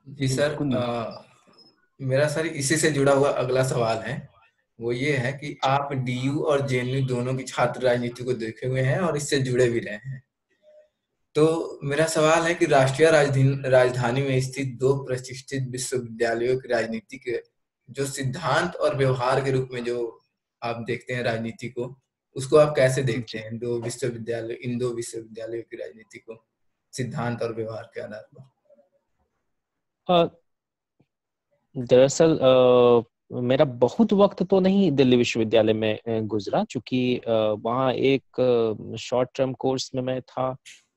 जी sir, बिल्कुल। मेरा sir इसी से जुड़ा हुआ अगला सवाल है। वो ये है कि आप डीयू और जेएनयू दोनों की छात्र राजनीति को देखे हुए हैं और इससे जुड़े भी रहे हैं। तो मेरा सवाल है कि राष्ट्रीय राजधानी राजधानी में स्थित दो प्रतिष्ठित विश्वविद्यालयों की राजनीति के जो सिद्धांत और व्यवहार के रूप में जो आप देखते हैं राजनीति को, उसको आप कैसे देखते जी। हैं? इन दो विश्वविद्यालयों की राजनीति को सिद्धांत और व्यवहार के आधार पर। अ, दरअसल मेरा बहुत वक्त तो नहीं दिल्ली विश्वविद्यालय में गुजरा, चूंकि वहाँ एक शॉर्ट टर्म कोर्स में मैं था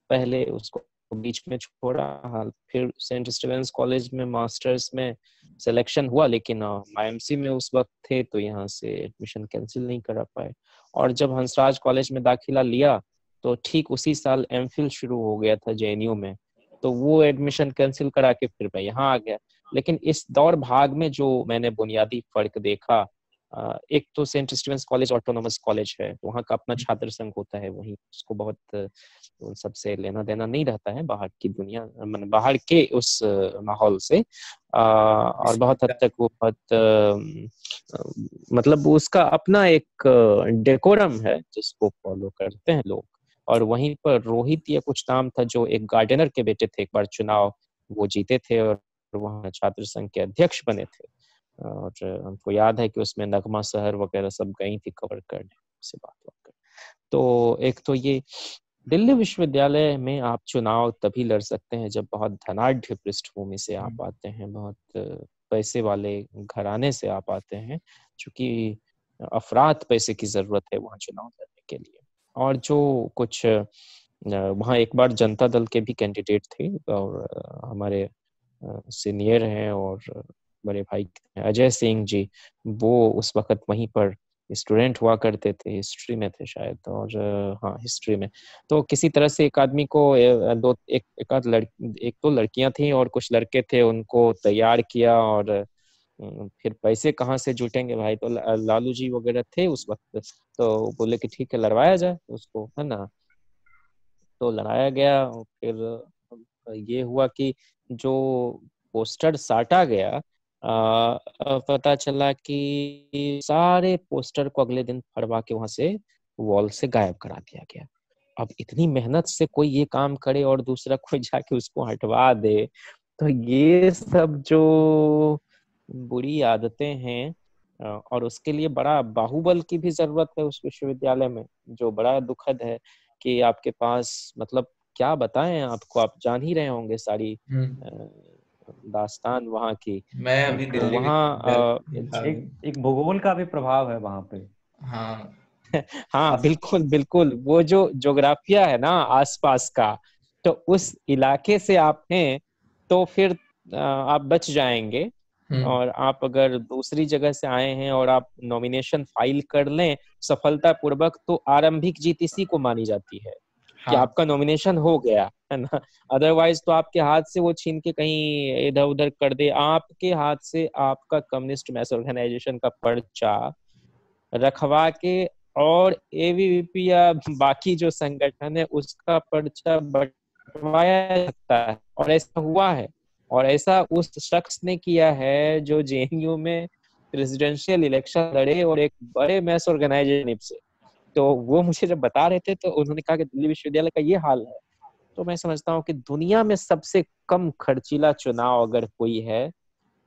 पहले, उसको बीच में छोड़ा। हाल फिर सेंट स्टीवेंस कॉलेज में मास्टर्स में सिलेक्शन हुआ, लेकिन आईएमसी में उस वक्त थे तो यहाँ से एडमिशन कैंसिल नहीं करा पाए। और जब हंसराज कॉलेज में दाखिला लिया तो ठीक उसी साल एमफिल शुरू हो गया था जेएनयू में, तो वो एडमिशन कैंसिल करा के फिर मैं यहाँ आ गया। लेकिन इस दौड़ भाग में जो मैंने बुनियादी फर्क देखा, एक तो Saint Stevens college autonomous college है, तो वहाँ का अपना छात्र संघ होता है, वहीं उसको बहुत उन सबसे लेना देना नहीं रहता है बाहर की दुनिया, मतलब बाहर के उस माहौल से। और बहुत हद तक वो बहुत मतलब उसका अपना एक डेकोरम है जिसको फॉलो करते हैं लोग। और वहीं पर रोहित या कुछ नाम था, जो एक गार्डनर के बेटे थे, एक बार चुनाव वो जीते थे और वहाँ छात्र संघ के अध्यक्ष बने थे। और हमको याद है कि उसमें नगमा शहर वगैरह सब गई थी कवर करने से बात कर। तो एक तो ये दिल्ली विश्वविद्यालय में आप चुनाव तभी लड़ सकते हैं जब बहुत धनाढ़ पृष्ठभूमि से आप आते हैं, बहुत पैसे वाले घराने से आप आते हैं, क्योंकि अफरात पैसे की जरूरत है वहाँ चुनाव लड़ने के लिए। और जो कुछ वहाँ एक बार जनता दल के भी कैंडिडेट थे, और हमारे सीनियर हैं और बड़े भाई अजय सिंह जी, वो उस वक्त वहीं पर स्टूडेंट हुआ करते थे, हिस्ट्री में थे शायद, और हाँ हिस्ट्री में। तो किसी तरह से एक आदमी को एक आध एक दो लड़कियां थी और कुछ लड़के थे, उनको तैयार किया। और फिर पैसे कहाँ से जुटेंगे भाई, तो लालू जी वगैरह थे उस वक्त, तो बोले कि ठीक है लड़वाया जाए उसको, है ना। तो लड़ाया गया और फिर ये हुआ कि जो पोस्टर साटा गया, पता चला कि सारे पोस्टर को अगले दिन फड़वा के वहां से वॉल से गायब करा दिया गया। अब इतनी मेहनत से कोई ये काम करे और दूसरा कोई जाके उसको हटवा दे, तो ये सब जो बुरी आदतें हैं, और उसके लिए बड़ा बाहुबल की भी जरूरत है उस विश्वविद्यालय में, जो बड़ा दुखद है कि आपके पास, मतलब क्या बताएं आपको, आप जान ही रहे होंगे सारी हम्म। दास्तान वहाँ की। मैं अभी तो दिल्ली वहाँ विश्वविद्यालय में था अभी। एक एक भूगोल का भी प्रभाव है वहां पे। हाँ। हाँ अब बिल्कुल बिल्कुल, वो जो ज्योग्राफिया है ना आसपास का, तो उस इलाके से आप हैं तो फिर आप बच जाएंगे। हम्म। और आप अगर दूसरी जगह से आए हैं और आप नॉमिनेशन फाइल कर लें सफलतापूर्वक, तो आरंभिक जीत इसी को मानी जाती है कि हाँ। आपका नॉमिनेशन हो गया, है ना। अदरवाइज तो आपके हाथ से वो छीन के कहीं इधर उधर कर दे, आपके हाथ से आपका कम्युनिस्ट मैस ऑर्गेनाइजेशन का पर्चा रखवा के, और एबीवीपी या बाकी जो संगठन है उसका पर्चा बंटवाया जा सकता है। और ऐसा हुआ है, और ऐसा उस शख्स ने किया है जो जेएनयू में प्रेसिडेंशियल इलेक्शन लड़े और एक बड़े मैस ऑर्गेनाइजेशन से। तो वो मुझे जब बता रहे थे तो उन्होंने कहा कि दिल्ली विश्वविद्यालय का ये हाल है। तो मैं समझता हूँ कि दुनिया में सबसे कम खर्चीला चुनाव अगर कोई है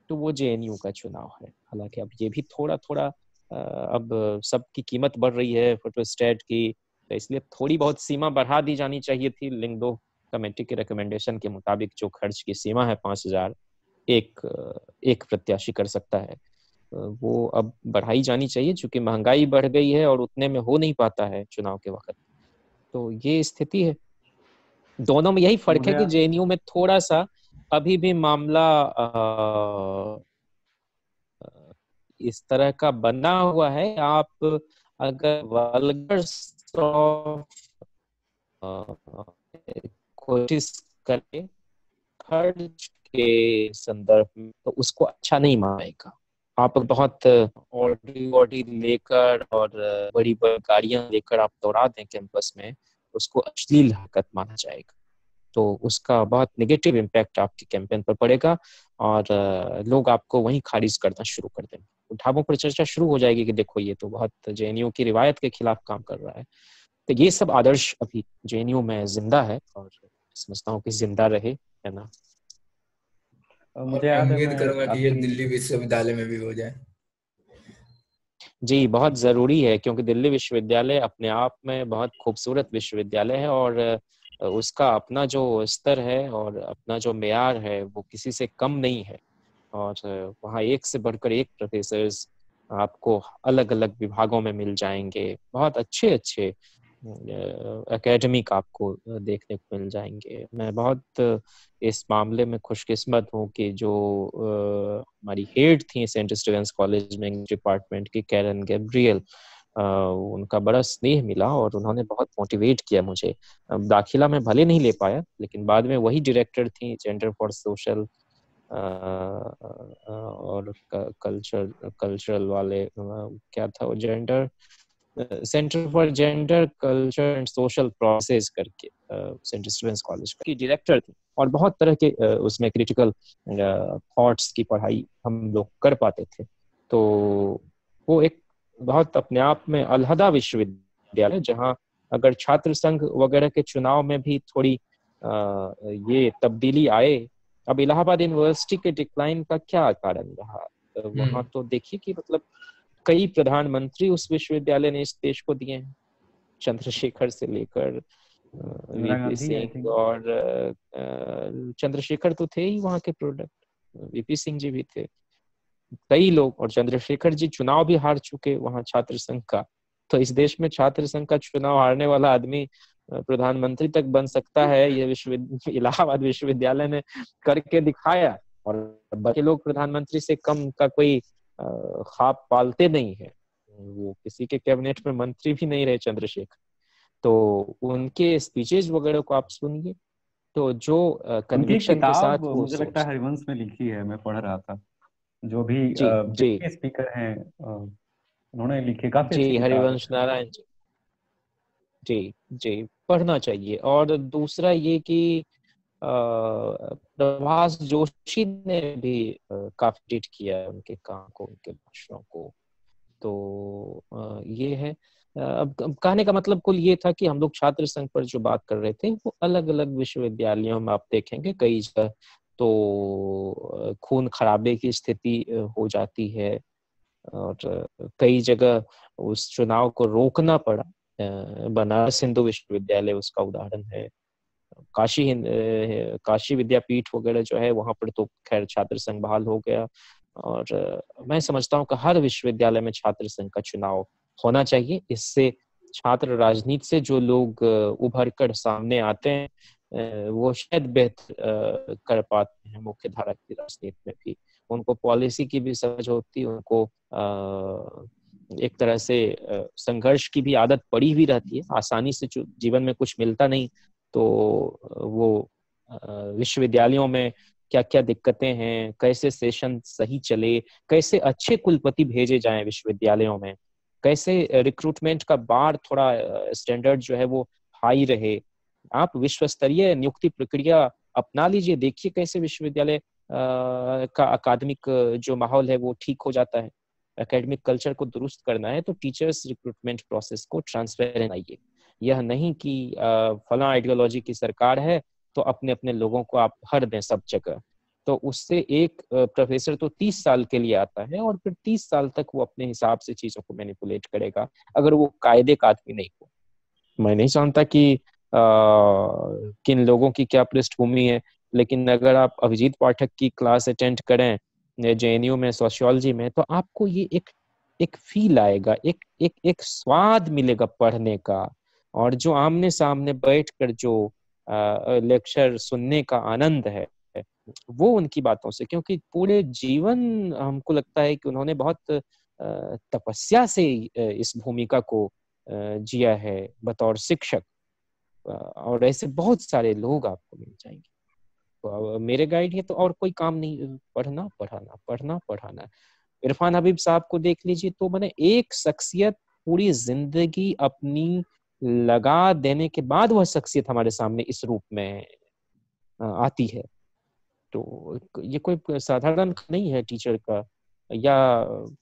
तो वो जेएनयू का चुनाव है। हालांकि अब ये भी थोड़ा थोड़ा अब सबकी कीमत बढ़ रही है फोटोस्टेट की, तो इसलिए थोड़ी बहुत सीमा बढ़ा दी जानी चाहिए थी। लिंगदो कमेटी के रिकमेंडेशन के मुताबिक जो खर्च की सीमा है 5,000 एक एक प्रत्याशी कर सकता है, वो अब बढ़ाई जानी चाहिए, क्योंकि महंगाई बढ़ गई है और उतने में हो नहीं पाता है चुनाव के वक्त। तो ये स्थिति है, दोनों में यही फर्क है मुझे कि जेएनयू में थोड़ा सा अभी भी मामला इस तरह का बना हुआ है। आप अगर वल्गर कोशिश करें खर्च के संदर्भ में, तो उसको अच्छा नहीं मानेगा। आप बहुत ऑडी ऑडी लेकर और बड़ी बड़ी गाड़ियां लेकर आप दौड़ा दें कैंपस में, उसको अश्लील हरकत माना जाएगा। तो उसका बहुत नेगेटिव इम्पैक्ट आपके कैंपेन पर पड़ेगा। और लोग आपको वहीं खारिज करना शुरू कर देंगे। ढाबों पर चर्चा शुरू हो जाएगी कि देखो ये तो बहुत जेएनयू की रिवायत के खिलाफ काम कर रहा है। तो ये सब आदर्श अभी जेएनयू में जिंदा है और समझता हूँ कि जिंदा रहे, है ना। और मुझे मैं याद है, उम्मीद मैं करूंगा कि ये आपकी दिल्ली विश्वविद्यालय में भी हो जाए। जी, बहुत जरूरी है, क्योंकि दिल्ली विश्वविद्यालय अपने आप में बहुत खूबसूरत विश्वविद्यालय है और उसका अपना जो स्तर है और अपना जो मेयार है वो किसी से कम नहीं है। और वहाँ एक से बढ़कर एक प्रोफेसर्स आपको अलग अलग विभागों में मिल जाएंगे, बहुत अच्छे अच्छे एकेडमिक आपको देखने को मिल जाएंगे। मैं बहुत इस मामले में खुशकिस्मत हूँ कि जो हमारी हेड थी सेंट स्टीवेंस कॉलेज में डिपार्टमेंट की, कैरन गैब्रियल, उनका बड़ा स्नेह मिला और उन्होंने बहुत मोटिवेट किया मुझे। दाखिला में भले नहीं ले पाया, लेकिन बाद में वही डायरेक्टर थी जेंडर फॉर सोशल और कल्चरल वाले, क्या था वो, gender centre for gender culture and social process करके सेंट स्टीवेंस कॉलेज की डायरेक्टर थी। और बहुत तरह के उसमें क्रिटिकल थॉट्स की पढ़ाई हम लोग कर पाते थे। तो वो एक बहुत अपने आप में अलहदा विश्वविद्यालय, जहाँ अगर छात्र संघ वगैरह के चुनाव में भी थोड़ी ये तब्दीली आए। अब इलाहाबाद यूनिवर्सिटी के डिक्लाइन का क्या कारण रहा? वहां तो देखिए कि मतलब कई प्रधानमंत्री उस विश्वविद्यालय ने इस देश को दिए हैं, चंद्रशेखर से लेकर इंदिरा वीपी गांधी, आई सिंह, थिंक। और चंद्रशेखर तो थे ही वहां के प्रोडक्ट, वीपी सिंह जी भी थे, कई लोग। और चंद्रशेखर जी चुनाव भी हार चुके वहां छात्र संघ का। तो इस देश में छात्र संघ का चुनाव हारने वाला आदमी प्रधानमंत्री तक बन सकता है, ये इलाहाबाद विश्वविद्यालय ने करके दिखाया। और बाकी लोग प्रधानमंत्री से कम का कोई ख्वाब पालते नहीं है। वो किसी के कैबिनेट में मंत्री भी नहीं रहे चंद्रशेखर। तो उनके स्पीचेस वगैरह को आप सुनिए, तो जो उनकी एक कन्विक्शन के साथ किताब वो मुझे लगता है सोचते। हरिवंश में लिखी है, मैं पढ़ रहा था। जो भी जी जी डिप्टी स्पीकर हैं, उन्होंने लिखी, काफी जी, अच्छी किताब हरिवंश है। नारायण जी। जी जी, पढ़ना चाहिए। और दूसरा ये कि प्रभास जोशी ने भी काफी ट्वीट किया है उनके काम को, उनके भाषणों को। तो ये है। अब कहने का मतलब कुल ये था कि हम लोग छात्र संघ पर जो बात कर रहे थे वो अलग अलग विश्वविद्यालयों में आप देखेंगे कई जगह तो खून खराबे की स्थिति हो जाती है। और कई जगह उस चुनाव को रोकना पड़ा। बनारस हिंदू विश्वविद्यालय उसका उदाहरण है। काशी विद्यापीठ वगैरह जो है वहां पर तो खैर छात्र संघ बहाल हो गया। और मैं समझता हूँ कि हर विश्वविद्यालय में छात्र संघ का चुनाव होना चाहिए। इससे छात्र राजनीति से जो लोग उभर कर सामने आते हैं वो शायद बेहतर कर पाते हैं मुख्य धारा की राजनीति में भी। उनको पॉलिसी की भी समझ होती है, उनको एक तरह से संघर्ष की भी आदत पड़ी हुई रहती है। आसानी से जीवन में कुछ मिलता नहीं, तो वो विश्वविद्यालयों में क्या क्या दिक्कतें हैं, कैसे सेशन सही चले, कैसे अच्छे कुलपति भेजे जाएं विश्वविद्यालयों में, कैसे रिक्रूटमेंट का बार थोड़ा स्टैंडर्ड जो है वो हाई रहे। आप विश्व स्तरीय नियुक्ति प्रक्रिया अपना लीजिए, देखिए कैसे विश्वविद्यालय का अकादमिक जो माहौल है वो ठीक हो जाता है। एकेडमिक कल्चर को दुरुस्त करना है तो टीचर्स रिक्रूटमेंट प्रोसेस को ट्रांसपेरेंट बनाइए। यह नहीं कि फला आइडियोलॉजी की सरकार है तो अपने अपने लोगों को आप भर दें सब जगह। तो उससे एक प्रोफेसर तो 30 साल के लिए आता है और फिर 30 साल तक वो अपने हिसाब से चीजों को मैनिपुलेट करेगा, अगर वो कायदे का आदमी नहीं हो। मैं नहीं जानता कि किन लोगों की क्या पृष्ठभूमि है, लेकिन अगर आप अभिजीत पाठक की क्लास अटेंड करें जेएनयू में सोशियोलॉजी में, तो आपको ये एक एक फील आएगा, एक एक एक स्वाद मिलेगा पढ़ने का। और जो आमने सामने बैठकर जो लेक्चर सुनने का आनंद है वो उनकी बातों से, क्योंकि पूरे जीवन हमको लगता है कि उन्होंने बहुत तपस्या से इस भूमिका को जिया है बतौर शिक्षक। और ऐसे बहुत सारे लोग आपको मिल जाएंगे। तो मेरे गाइड है तो और कोई काम नहीं, पढ़ना पढ़ाना, पढ़ना पढ़ाना। इरफान हबीब साहब को देख लीजिए, तो मैंने एक शख्सियत पूरी जिंदगी अपनी लगा देने के बाद वह शख्सियत हमारे सामने इस रूप में आती है। तो ये कोई साधारण नहीं है टीचर का, या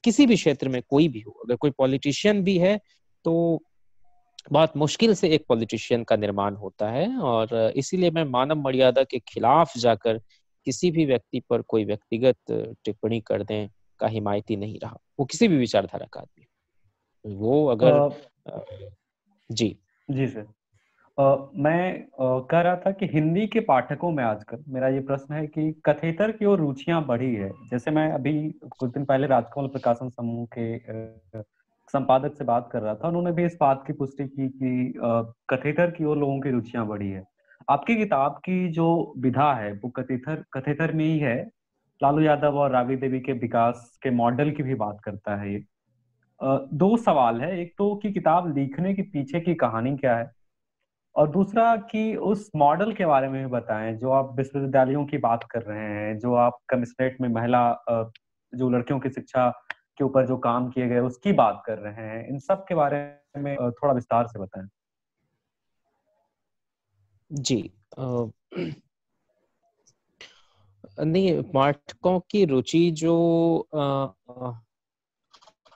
किसी भी क्षेत्र में कोई भी हो। अगर कोई पॉलिटिशियन भी है तो बहुत मुश्किल से एक पॉलिटिशियन का निर्माण होता है, और इसीलिए मैं मानव मर्यादा के खिलाफ जाकर किसी भी व्यक्ति पर कोई व्यक्तिगत टिप्पणी करने का हिमायती नहीं रहा, वो किसी भी विचारधारा का आदमी। वो अगर अ, जी जी सर। मैं कह रहा था कि हिंदी के पाठकों में आजकल मेरा ये प्रश्न है कि कथेतर की ओर रुचियां बढ़ी है। जैसे मैं अभी कुछ दिन पहले राजकमल प्रकाशन समूह के संपादक से बात कर रहा था, उन्होंने भी इस बात की पुष्टि की कि कथेतर की ओर लोगों की रुचियां बढ़ी है। आपकी किताब की जो विधा है वो कथेतर कथेतर में ही है। लालू यादव और राबड़ी देवी के विकास के मॉडल की भी बात करता है ये। दो सवाल है, एक तो कि किताब लिखने के पीछे की कहानी क्या है, और दूसरा कि उस मॉडल के बारे में भी बताएं जो आप विश्वविद्यालयों की बात कर रहे हैं, जो आप कमिश्नरेट में महिला जो लड़कियों की शिक्षा के ऊपर जो काम किए गए उसकी बात कर रहे हैं। इन सब के बारे में थोड़ा विस्तार से बताएं। जी नहीं, पाठकों की रुचि जो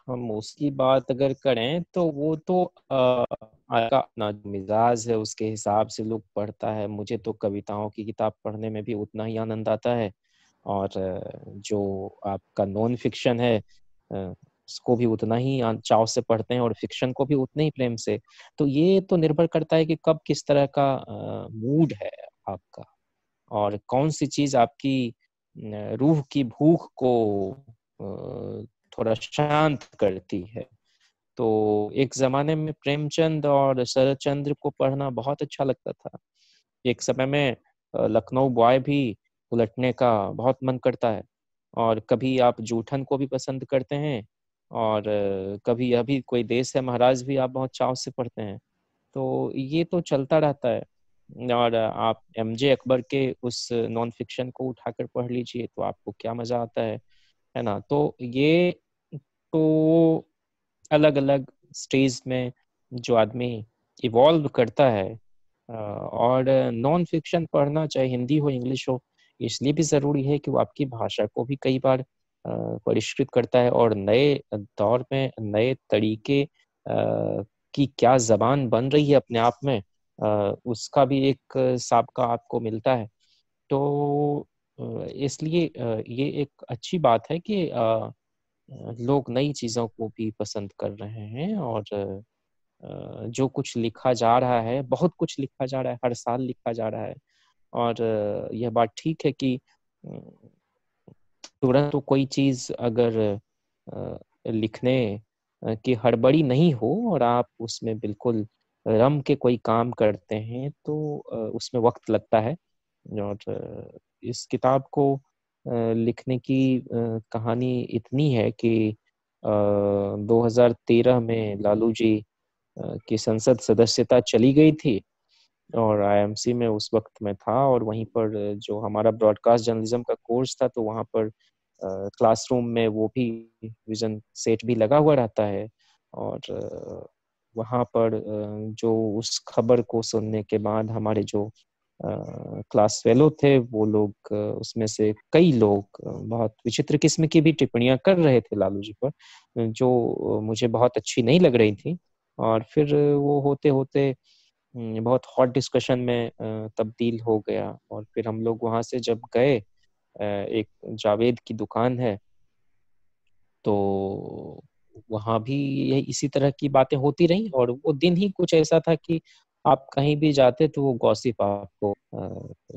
हम उसकी बात अगर करें तो वो तो का अपना जो मिजाज है उसके हिसाब से लोग पढ़ता है। मुझे तो कविताओं की किताब पढ़ने में भी उतना ही आनंद आता है, और जो आपका नॉन फिक्शन है उसको भी उतना ही चाव से पढ़ते हैं, और फिक्शन को भी उतने ही प्रेम से। तो ये तो निर्भर करता है कि कब किस तरह का मूड है आपका, और कौन सी चीज आपकी रूह की भूख को थोड़ा शांत करती है। तो एक जमाने में प्रेमचंद और शरतचंद्र को पढ़ना बहुत अच्छा लगता था। एक समय में लखनऊ बॉय भी उलटने का बहुत मन करता है, और कभी आप जूठन को भी पसंद करते हैं, और कभी अभी कोई देश है महाराज भी आप बहुत चाव से पढ़ते हैं। तो ये तो चलता रहता है। और आप एमजे अकबर के उस नॉन फिक्शन को उठाकर पढ़ लीजिए तो आपको क्या मजा आता है ना। तो ये तो अलग अलग स्टेज में जो आदमी इवॉल्व करता है। और नॉन फिक्शन पढ़ना चाहे हिंदी हो इंग्लिश हो, इसलिए भी जरूरी है कि वो आपकी भाषा को भी कई बार परिष्कृत करता है, और नए दौर में नए तरीके की क्या जबान बन रही है अपने आप में, उसका भी एक साबका आपको मिलता है। तो इसलिए ये एक अच्छी बात है कि लोग नई चीजों को भी पसंद कर रहे हैं, और जो कुछ लिखा जा रहा है, बहुत कुछ लिखा जा रहा है, हर साल लिखा जा रहा है। और यह बात ठीक है कि तुरंत तो कोई चीज अगर लिखने की हड़बड़ी नहीं हो और आप उसमें बिल्कुल रम के कोई काम करते हैं तो उसमें वक्त लगता है। और इस किताब को लिखने की कहानी इतनी है कि 2013 में लालू जी की संसद सदस्यता चली गई थी, और आईएमसी में उस वक्त मैं था, और वहीं पर जो हमारा ब्रॉडकास्ट जर्नलिज्म का कोर्स था तो वहाँ पर क्लासरूम में वो भी विजन सेट भी लगा हुआ रहता है। और वहाँ पर जो उस खबर को सुनने के बाद हमारे जो क्लास फेलो थे वो लोग, उसमें से कई लोग बहुत विचित्र किस्म की भी टिप्पणियां कर रहे थे लालू जी पर, जो मुझे बहुत अच्छी नहीं लग रही थी। और फिर वो होते होते बहुत हॉट डिस्कशन में तब्दील हो गया। और फिर हम लोग वहां से जब गए, एक जावेद की दुकान है, तो वहां भी यही इसी तरह की बातें होती रही, और वो दिन ही कुछ ऐसा था कि आप कहीं भी जाते तो वो गॉसिप आपको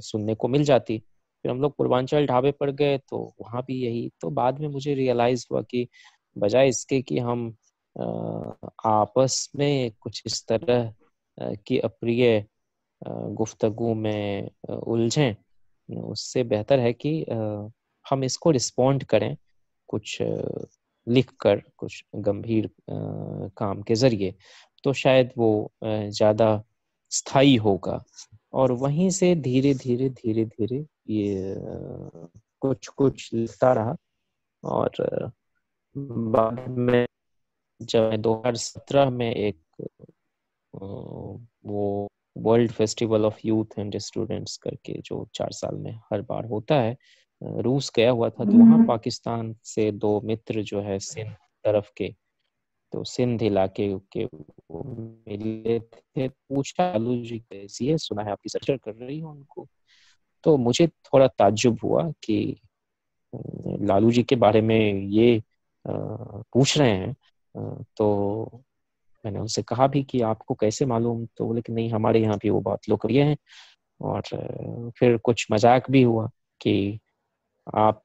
सुनने को मिल जाती। फिर हम लोग पूर्वांचल ढाबे पर गए तो वहां भी यही। तो बाद में मुझे रियलाइज हुआ कि बजाय इसके कि हम आपस में कुछ इस तरह की अप्रिय गुफ्तगू में उलझें, उससे बेहतर है कि हम इसको रिस्पॉन्ड करें कुछ लिख कर, कुछ गंभीर काम के जरिए। तो शायद वो ज्यादा स्थायी होगा। और वहीं से धीरे धीरे धीरे धीरे ये कुछ कुछ लिखता रहा। और बाद में जब मैं 2017 में एक वो world festival of youth and students करके, जो 4 साल में हर बार होता है। रूस गया हुआ था, तो वहाँ पाकिस्तान से 2 मित्र जो है सिंध तरफ के, तो सिंध इलाके के वो मिले थे। पूछा लालू जी कैसी है, सुना है आपकी सर्च कर रही हो उनको। तो मुझे थोड़ा ताज्जुब हुआ कि लालू जी के बारे में ये पूछ रहे हैं। तो मैंने उनसे कहा भी कि आपको कैसे मालूम, तो बोले कि नहीं हमारे यहाँ भी वो बहुत लोकप्रिय हैं। और फिर कुछ मजाक भी हुआ कि आप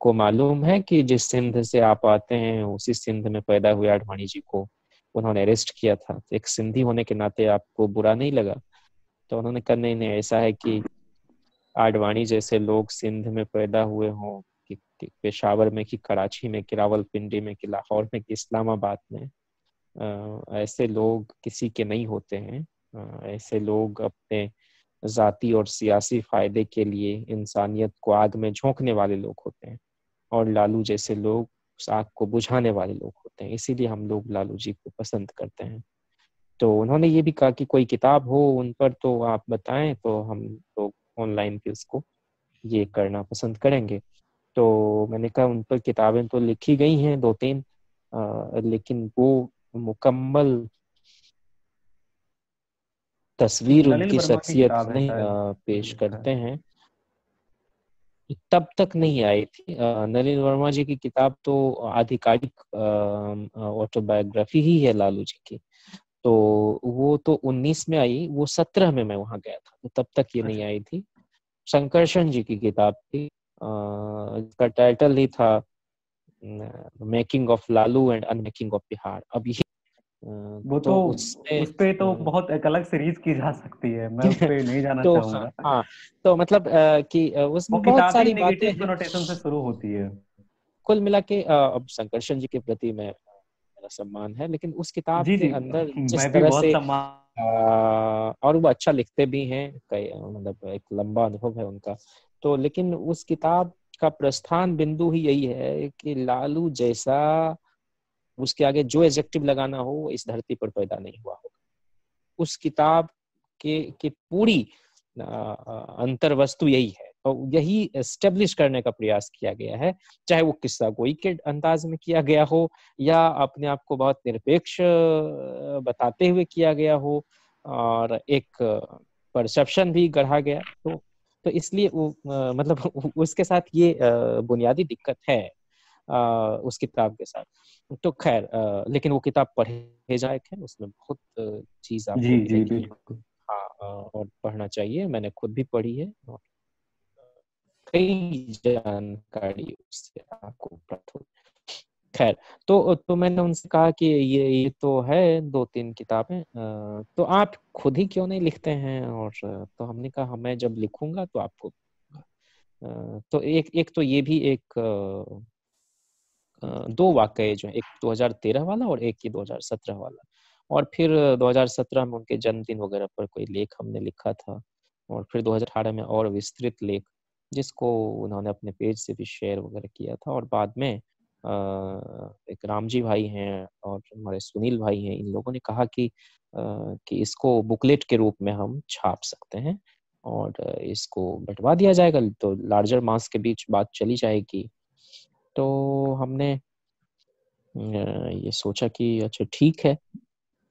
को मालूम है कि जिस सिंध से आप आते हैं उसी सिंध में पैदा हुए आडवाणी जी को उन्होंने अरेस्ट किया था, तो एक सिंधी होने के नाते आपको बुरा नहीं लगा? तो उन्होंने कहा नहीं नहीं, ऐसा है कि आडवाणी जैसे लोग सिंध में पैदा हुए हों, कि पेशावर में, कि कराची में, कि रावलपिंडी में, कि लाहौर में, कि इस्लामाबाद में, ऐसे लोग किसी के नहीं होते हैं। ऐसे लोग अपने जाती और सियासी फायदे के लिए इंसानियत को आग में झोंकने वाले लोग होते हैं, और लालू जैसे लोग उस आग को बुझाने वाले लोग होते हैं, इसीलिए हम लोग लालू जी को पसंद करते हैं। तो उन्होंने ये भी कहा कि कोई किताब हो उन पर तो आप बताएं, तो हम लोग ऑनलाइन भी उसको ये करना पसंद करेंगे। तो मैंने कहा उन पर किताबें तो लिखी गई हैं 2-3, लेकिन वो मुकम्मल तस्वीर नलिन उनकी वर्मा की शख्सियत किताब है नहीं शायद, पेश लिखा है। करते हैं। तब तक नहीं आई थी नलिन वर्मा जी की किताब, तो आधिकारिक ऑटोबायोग्राफी ही है लालू जी की। तो वो तो 19 में आई, वो 17 में मैं वहां गया था, तो तब तक ये नहीं अच्छा। आई थी। शंकरशन जी की किताब थी, इसका टाइटल ही था making of Lalu and unmaking of Bihar. अब ये वो तो तो उसमें उस पे तो बहुत एक अलग सीरीज की जा सकती है, मैं उस पे नहीं जाना तो चाहूंगा। हाँ, तो मतलब कि वो उसमें बहुत किताब ही सारी बातें नेगेटिव हैं। कनोटेशन से शुरू होती है। कुल मिला के अब शंकरशन जी के प्रति मेरा सम्मान है, लेकिन उस किताब जी के जी, अंदर जिस मैं भी तरह बहुत से सम्मान। और वो अच्छा लिखते भी हैं, कई मतलब एक लंबा अनुभव है उनका। तो लेकिन उस किताब का प्रस्थान बिंदु ही यही है कि लालू जैसा, उसके आगे जो एडजेक्टिव लगाना हो वो इस धरती पर पैदा नहीं हुआ होगा। उस किताब के पूरी अंतर वस्तु यही है, और यही एस्टेब्लिश करने का प्रयास किया गया है, चाहे वो किस्सा गोई के अंदाज में किया गया हो या अपने आप को बहुत निरपेक्ष बताते हुए किया गया हो, और एक परसेप्शन भी गढ़ा गया। तो इसलिए वो मतलब उसके साथ ये बुनियादी दिक्कत है उस किताब के साथ। तो खैर लेकिन वो किताब पढ़े जायक है, उसमें बहुत चीज आपको जी जी मिलेगी। बिल्कुल। हाँ, और पढ़ना चाहिए, मैंने खुद भी पढ़ी है और कई जानकारी उससे आपको प्राप्त हो। खैर, तो मैंने उनसे कहा कि ये तो है 2-3 किताबें, तो आप खुद ही क्यों नहीं लिखते हैं? और तो हमने कहा मैं जब लिखूंगा तो आपको तो एक तो ये भी एक 2 वाकये जो है, एक 2013 वाला और एक ही 2017 वाला। और फिर 2017 में उनके जन्मदिन वगैरह पर कोई लेख हमने लिखा था, और फिर 2018 में और विस्तृत लेख, जिसको उन्होंने अपने पेज से भी शेयर वगैरह किया था। और बाद में एक रामजी भाई हैं और हमारे सुनील भाई हैं, इन लोगों ने कहा कि इसको बुकलेट के रूप में हम छाप सकते हैं और इसको बंटवा दिया जाएगा, तो लार्जर मास के बीच बात चली जाएगी। तो हमने ये सोचा कि अच्छा ठीक है।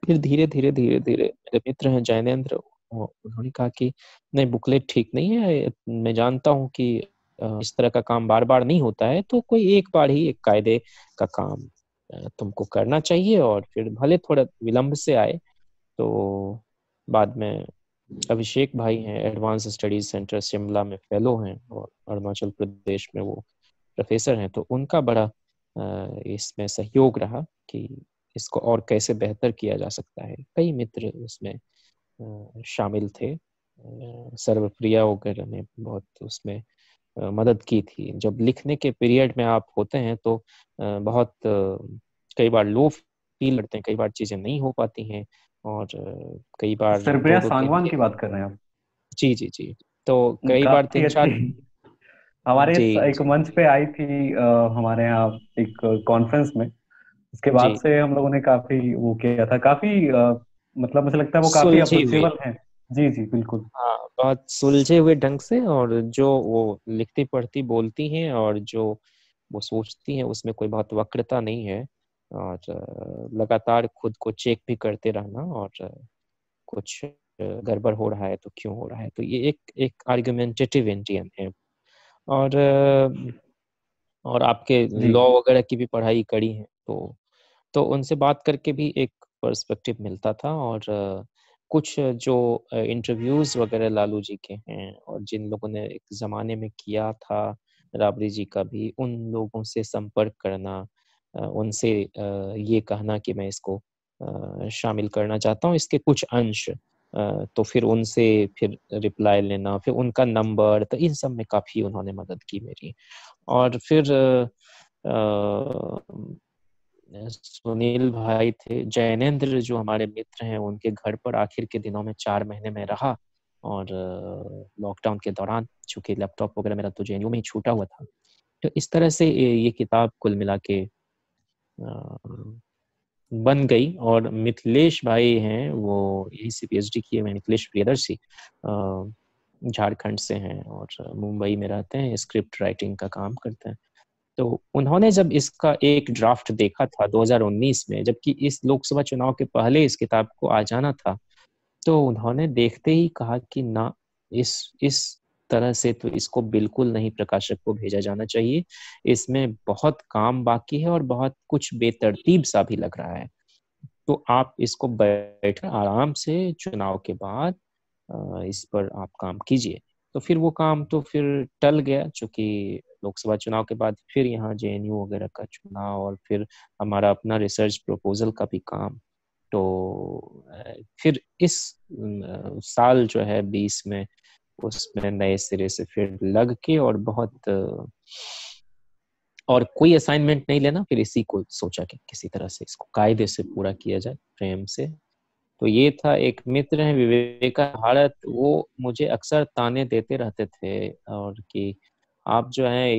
फिर धीरे धीरे मेरे मित्र हैं जैनेंद्र, उन्होंने कहा कि नहीं, बुकलेट ठीक नहीं है, मैं जानता हूँ कि इस तरह का काम बार बार नहीं होता है, तो कोई एक बार ही एक कायदे का काम तुमको करना चाहिए, और फिर भले थोड़ा विलंब से आए। तो बाद में अभिषेक भाई हैं, एडवांस स्टडीज सेंटर शिमला में फेलो हैं, और अरुणाचल प्रदेश में वो प्रोफेसर हैं, तो उनका बड़ा इसमें सहयोग रहा कि इसको और कैसे बेहतर किया जा सकता है। कई मित्र उसमें शामिल थे, सर्वप्रिया वगैरह ने बहुत उसमें मदद की थी। जब लिखने के पीरियड में आप होते हैं तो बहुत कई बार लो फील करते हैं, कई बार चीजें नहीं हो पाती हैं, और कई बार सरप्रिया 2-2 सांगवान तीन की बात कर रहे हैं आप? जी जी जी, तो कई बार काफी 3-4 अच्छी। हमारे जी एक जी मंच पे आई थी हमारे यहाँ एक कॉन्फ्रेंस में। उसके बाद जी, से हम लोगों ने काफी वो किया था, काफी मतलब मुझे लगता है वो काफी सुलझी हुई, अप्रोचेबल हैं। जी जी बिल्कुल। हाँ, बहुत सुलझे हुए ढंग से, और जो वो लिखती पढ़ती बोलती हैं और जो वो सोचती हैं उसमें कोई बहुत वक्रता नहीं है। और लगातार खुद को चेक भी करते रहना, और कुछ गड़बड़ हो रहा है तो क्यों हो रहा है, तो ये एक एक आर्गुमेंटेटिव इंडियन है। और और आपके जी लॉ वगैरह की भी पढ़ाई करी है, तो उनसे बात करके भी एक पर्सपेक्टिव मिलता था। और कुछ जो इंटरव्यूज वगैरह लालू जी के हैं, और जिन लोगों ने एक ज़माने में किया था, राबड़ी जी का भी, उन लोगों से संपर्क करना, उनसे ये कहना कि मैं इसको शामिल करना चाहता हूँ, इसके कुछ अंश, तो फिर उनसे फिर रिप्लाई लेना, फिर उनका नंबर, तो इन सब में काफ़ी उन्होंने मदद की मेरी। और फिर सुनील भाई थे, जैनेंद्र जो हमारे मित्र हैं, उनके घर पर आखिर के दिनों में 4 महीने में रहा। और लॉकडाउन के दौरान, चूंकि लैपटॉप वगैरह मेरा तो जेएनयू में ही छूटा हुआ था, तो इस तरह से ये किताब कुल मिला के बन गई। और मिथिलेश भाई हैं, वो यहीं से पीएचडी किए हुए, मिथिलेश प्रियदर्शी, झारखंड से हैं और मुंबई में रहते हैं, स्क्रिप्ट राइटिंग का काम करते हैं। तो उन्होंने जब इसका एक ड्राफ्ट देखा था 2019 में, जबकि इस लोकसभा चुनाव के पहले इस किताब को आ जाना था, तो उन्होंने देखते ही कहा कि ना, इस तरह से तो इसको बिल्कुल नहीं प्रकाशक को भेजा जाना चाहिए, इसमें बहुत काम बाकी है और बहुत कुछ बेतरतीब सा भी लग रहा है। तो आप इसको बैठ आराम से चुनाव के बाद इस पर आप काम कीजिए। तो फिर वो काम तो फिर टल गया, चूंकि लोकसभा चुनाव के बाद फिर यहाँ जेएनयू वगैरह का चुनाव, और फिर हमारा अपना रिसर्च प्रपोजल का भी काम। तो फिर इस साल जो है 20 में, उसमें नए सिरे से फिर लग के, और बहुत और कोई असाइनमेंट नहीं लेना, फिर इसी को सोचा कि किसी तरह से इसको कायदे से पूरा किया जाए, प्रेम से। तो ये था। एक मित्र हैं विवेका भारत, वो मुझे अक्सर ताने देते रहते थे, और कि आप जो है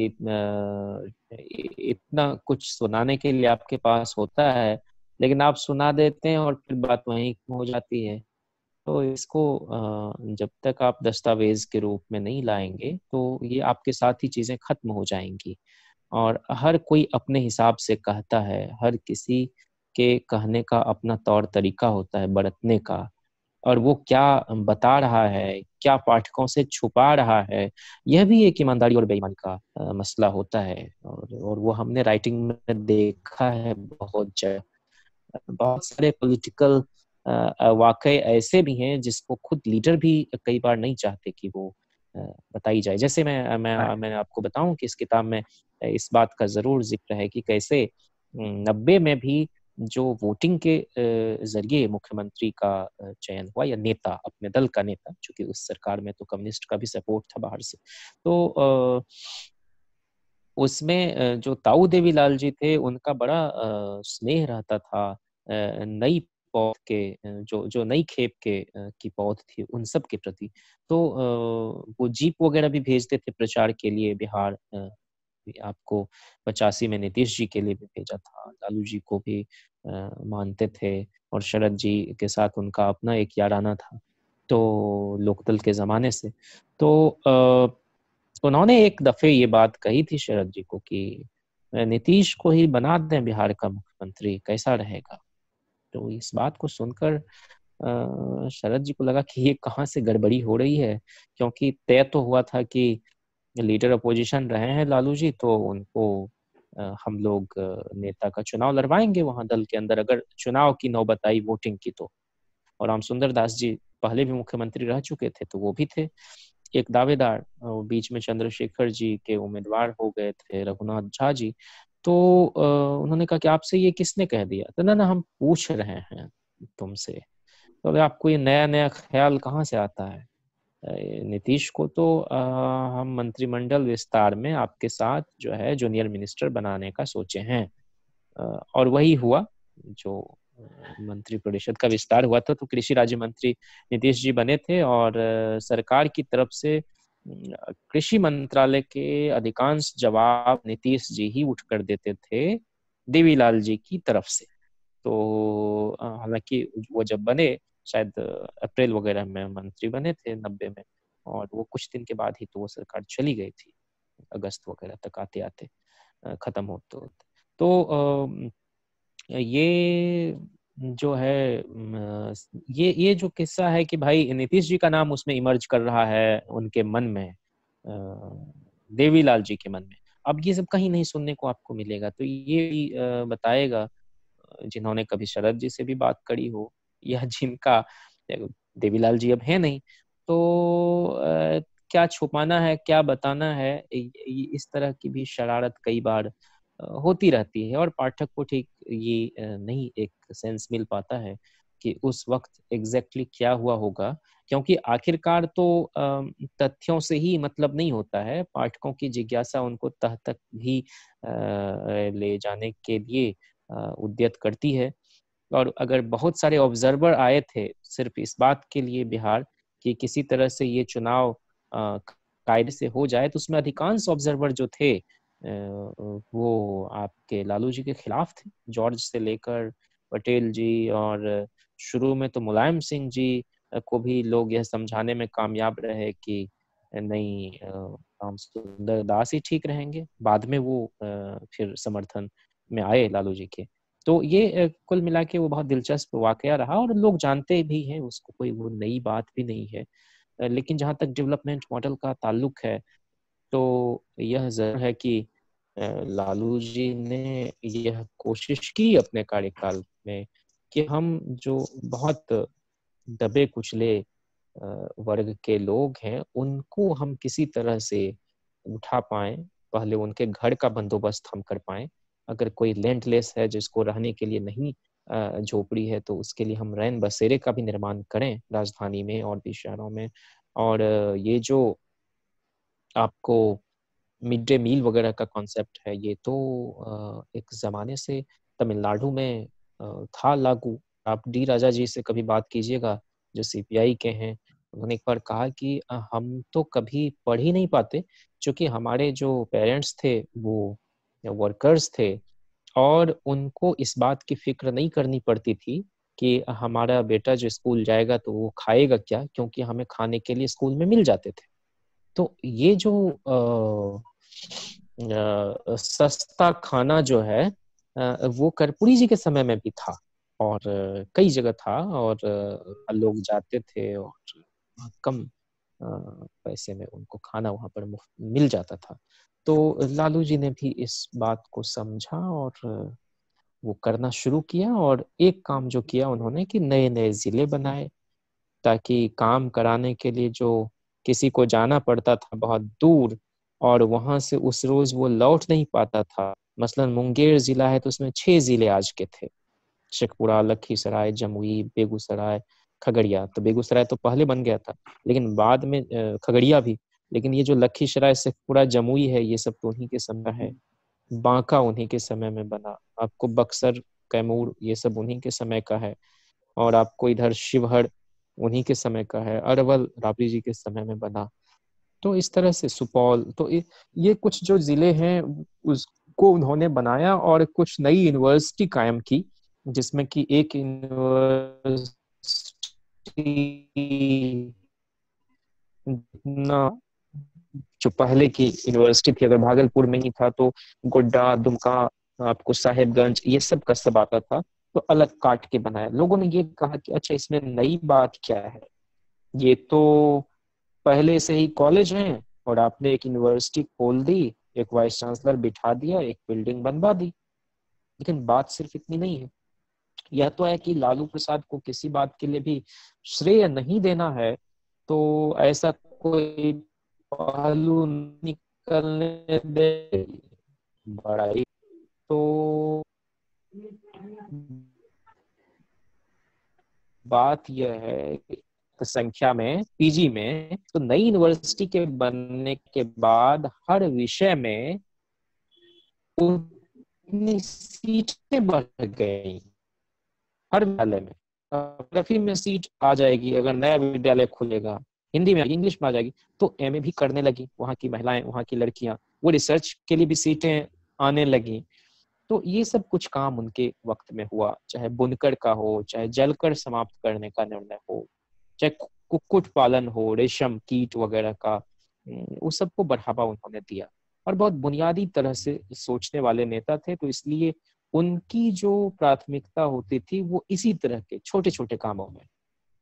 इतना कुछ सुनाने के लिए आपके पास होता है, लेकिन आप सुना देते हैं और फिर बात वहीं हो जाती है। तो इसको जब तक आप दस्तावेज के रूप में नहीं लाएंगे, तो ये आपके साथ ही चीजें खत्म हो जाएंगी। और हर कोई अपने हिसाब से कहता है, हर किसी के कहने का अपना तौर तरीका होता है बरतने का, और वो क्या बता रहा है, क्या पाठकों से छुपा रहा है, यह भी एक ईमानदारी और बेईमानी का मसला होता है। और वो हमने राइटिंग में देखा है बहुत जगह। बहुत सारे पॉलिटिकल वाकये ऐसे भी हैं जिसको खुद लीडर भी कई बार नहीं चाहते कि वो बताई जाए। जैसे मैं आपको बताऊं कि इस किताब में इस बात का जरूर जिक्र है कि कैसे 90 में भी जो वोटिंग के जरिए मुख्यमंत्री का चयन हुआ, या नेता, अपने दल का नेता, चूंकि उस सरकार में तो कम्युनिस्ट का भी सपोर्ट था बाहर से, तो उसमें जो ताऊ देवीलाल जी थे, उनका बड़ा स्नेह रहता था नई पौध के, जो जो नई खेप के की पौध थी, उन सब के प्रति। तो वो जीप वगैरह भी भेजते थे प्रचार के लिए बिहार। आपको 85 में नीतीश जी के लिए भी भेजा था, लालू जी को भी मानते थे, और शरद जी के साथ उनका अपना एक याराना था, तो लोकदल के जमाने से। तो उन्होंने एक दफे ये बात कही थी शरद जी को कि नीतीश को ही बना दें बिहार का मुख्यमंत्री, कैसा रहेगा। तो इस बात को सुनकर शरद जी को लगा कि ये कहाँ से गड़बड़ी हो रही है, क्योंकि तय तो हुआ था कि लीडर अपोजिशन रहे हैं लालू जी, तो उनको हम लोग नेता का चुनाव लड़वाएंगे वहां दल के अंदर, अगर चुनाव की नौबत आई वोटिंग की तो। और रामसुंदर दास जी पहले भी मुख्यमंत्री रह चुके थे, तो वो भी थे एक दावेदार। बीच में चंद्रशेखर जी के उम्मीदवार हो गए थे, रघुनाथ झा जी। तो उन्होंने कहा कि आपसे ये किसने कह दिया। तो ना हम पूछ रहे हैं तुमसे। तो अगर आपको ये नया नया ख्याल कहाँ से आता है। नीतीश को तो हम मंत्रिमंडल विस्तार में आपके साथ जो है जूनियर मिनिस्टर बनाने का सोचे हैं। और वही हुआ, जो मंत्री परिषद का विस्तार हुआ था, तो कृषि राज्य मंत्री नीतीश जी बने थे, और सरकार की तरफ से कृषि मंत्रालय के अधिकांश जवाब नीतीश जी ही उठ कर देते थे देवीलाल जी की तरफ से। तो हालांकि वो जब बने शायद अप्रैल वगैरह में मंत्री बने थे 90 में, और वो कुछ दिन के बाद ही तो वो सरकार चली गई थी, अगस्त वगैरह तक आते आते खत्म होते होते। तो ये जो है ये जो किस्सा है कि भाई नीतीश जी का नाम उसमें इमर्ज कर रहा है उनके मन में, देवीलाल जी के मन में, अब ये सब कहीं नहीं सुनने को आपको मिलेगा। तो ये भी बताएगा जिन्होंने कभी शरद जी से भी बात करी हो, या जिनका, देवीलाल जी अब है नहीं, तो क्या छुपाना है, क्या बताना है, इस तरह की भी शरारत कई बार होती रहती है, और पाठक को ठीक ये नहीं एक सेंस मिल पाता है कि उस वक्त एग्जैक्टली क्या हुआ होगा, क्योंकि आखिरकार तो तथ्यों से ही मतलब नहीं होता है, पाठकों की जिज्ञासा उनको तह तक भी ले जाने के लिए उद्यत करती है। और अगर बहुत सारे ऑब्जर्वर आए थे सिर्फ इस बात के लिए बिहार कि किसी तरह से ये चुनाव कायदे से हो जाए, तो उसमें अधिकांश ऑब्जर्वर जो थे वो आपके लालू जी के खिलाफ थे, जॉर्ज से लेकर पटेल जी, और शुरू में तो मुलायम सिंह जी को भी लोग यह समझाने में कामयाब रहे कि नहीं, राम सुंदर दास ही ठीक रहेंगे। बाद में वो फिर समर्थन में आए लालू जी के। तो ये कुल मिला के वो बहुत दिलचस्प वाकया रहा, और लोग जानते भी हैं उसको, कोई वो नई बात भी नहीं है। लेकिन जहाँ तक डेवलपमेंट मॉडल का ताल्लुक है, तो यह जरूर है कि लालू जी ने यह कोशिश की अपने कार्यकाल में कि हम जो बहुत दबे कुचले वर्ग के लोग हैं उनको हम किसी तरह से उठा पाए, पहले उनके घर का बंदोबस्त हम कर पाए। अगर कोई लैंडलेस है जिसको रहने के लिए नहीं झोपड़ी है, तो उसके लिए हम रैन बसेरे का भी निर्माण करें राजधानी में और भी शहरों में। और ये जो आपको मिड डे मील वगैरह का कॉन्सेप्ट है, ये तो एक ज़माने से तमिलनाडु में था लागू। आप डी राजा जी से कभी बात कीजिएगा जो सीपीआई के हैं, उन्होंने एक बार कहा कि हम तो कभी पढ़ ही नहीं पाते, क्योंकि हमारे जो पेरेंट्स थे वो वर्कर्स थे, और उनको इस बात की फिक्र नहीं करनी पड़ती थी कि हमारा बेटा जो स्कूल जाएगा तो वो खाएगा क्या, क्योंकि हमें खाने के लिए स्कूल में मिल जाते थे। तो ये जो सस्ता खाना जो है वो कर्पूरी जी के समय में भी था, और कई जगह था, और लोग जाते थे और कम पैसे में उनको खाना वहां पर मुफ्त मिल जाता था। तो लालू जी ने भी इस बात को समझा और वो करना शुरू किया, और एक काम जो किया उन्होंने कि नए नए जिले बनाए, ताकि काम कराने के लिए जो किसी को जाना पड़ता था बहुत दूर, और वहां से उस रोज वो लौट नहीं पाता था। मसलन मुंगेर जिला है तो उसमें 6 जिले आज के थे, शेखपुरा, लखीसराय, जमुई, बेगूसराय, खगड़िया। तो बेगूसराय तो पहले बन गया था, लेकिन बाद में खगड़िया भी, लेकिन ये जो लखीसराय, शेखपुरा, जमुई है, ये सब तो उन्हीं के समय है। बांका उन्हीं के समय में बना, आपको बक्सर, कैमूर, ये सब उन्हीं के समय का है, और आपको इधर शिवहर उन्हीं के समय का है, अरवल राबड़ी जी के समय में बना। तो इस तरह से सुपौल, तो ये कुछ जो जिले हैं उसको उन्होंने बनाया, और कुछ नई यूनिवर्सिटी कायम की, जिसमें कि एक यूनिवर्सिटी ना, जो पहले की यूनिवर्सिटी थी, अगर भागलपुर में ही था तो गोड्डा, दुमका, आपको साहेबगंज, ये सब का सब आता था, तो अलग काट के बनाया। लोगों ने ये कहा कि अच्छा इसमें नई बात क्या है, ये तो पहले से ही कॉलेज हैं और आपने एक यूनिवर्सिटी खोल दी, एक वाइस चांसलर बिठा दिया, एक बिल्डिंग बनवा दी। लेकिन बात सिर्फ इतनी नहीं है, यह तो है कि लालू प्रसाद को किसी बात के लिए भी श्रेय नहीं देना है, तो ऐसा कोई पहलू निकलने दे बड़ाई। तो बात यह है कि संख्या में पीजी में, तो नई यूनिवर्सिटी के बनने के बाद हर विषय में उतनी सीटें बढ़ गई, हर विद्यालय में। ज्योग्राफी में सीट आ जाएगी, अगर नया विद्यालय खुलेगा, हिंदी में, इंग्लिश में आ जाएगी, तो एमए भी करने लगी वहाँ की महिलाएं, वहाँ की लड़कियां, वो रिसर्च के लिए भी सीटें आने लगी। तो ये सब कुछ काम उनके वक्त में हुआ, चाहे बुनकर का हो, चाहे जलकर समाप्त करने का निर्णय हो, चाहे कुक्कुट पालन हो, रेशम कीट वगैरह का, उस सबको बढ़ावा उन्होंने दिया। और बहुत बुनियादी तरह से सोचने वाले नेता थे, तो इसलिए उनकी जो प्राथमिकता होती थी वो इसी तरह के छोटे छोटे कामों में,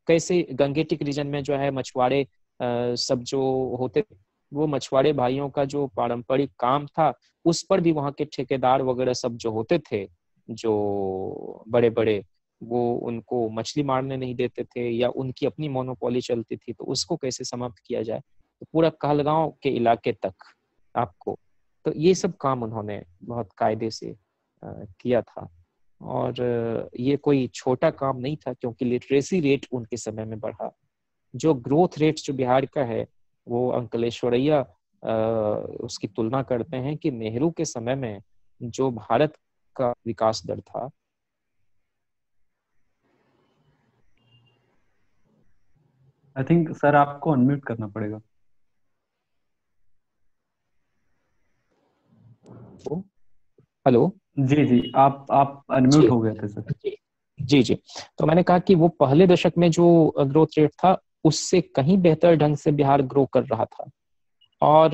कैसे गंगेटिक रीजन में जो है मछुआरे सब जो होते, वो मछुआरे भाइयों का जो पारंपरिक काम था उस पर भी वहाँ के ठेकेदार वगैरह सब जो होते थे, जो बड़े बड़े, वो उनको मछली मारने नहीं देते थे या उनकी अपनी मोनोपोली चलती थी, तो उसको कैसे समाप्त किया जाए, तो पूरा कहलगांव के इलाके तक आपको, तो ये सब काम उन्होंने बहुत कायदे से किया था। और ये कोई छोटा काम नहीं था, क्योंकि लिटरेसी रेट उनके समय में बढ़ा। जो ग्रोथ रेट जो बिहार का है, वो अंकलेश्वरैया उसकी तुलना करते हैं कि नेहरू के समय में जो भारत का विकास दर था, आई थिंक सर आपको अनम्यूट करना पड़ेगा। हेलो, जी जी, आप अनम्यूट जी हो गए थे सर। जी जी जी। तो मैंने कहा कि वो पहले दशक में जो ग्रोथ रेट था उससे कहीं बेहतर ढंग से बिहार ग्रो कर रहा था। और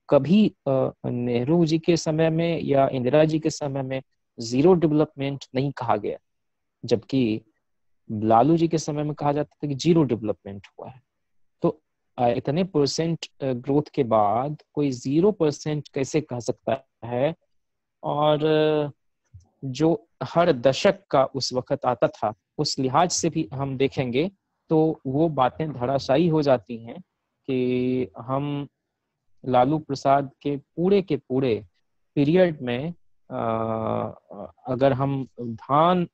कभी नेहरू जी के समय में या इंदिरा जी के समय में जीरो डेवलपमेंट नहीं कहा गया, जबकि लालू जी के समय में कहा जाता था कि जीरो डेवलपमेंट हुआ है। तो इतने परसेंट ग्रोथ के बाद कोई 0% कैसे कह सकता है? और जो हर दशक का उस वक्त आता था, उस लिहाज से भी हम देखेंगे तो वो बातें धराशायी हो जाती हैं कि हम लालू प्रसाद के पूरे पीरियड में अगर हम धान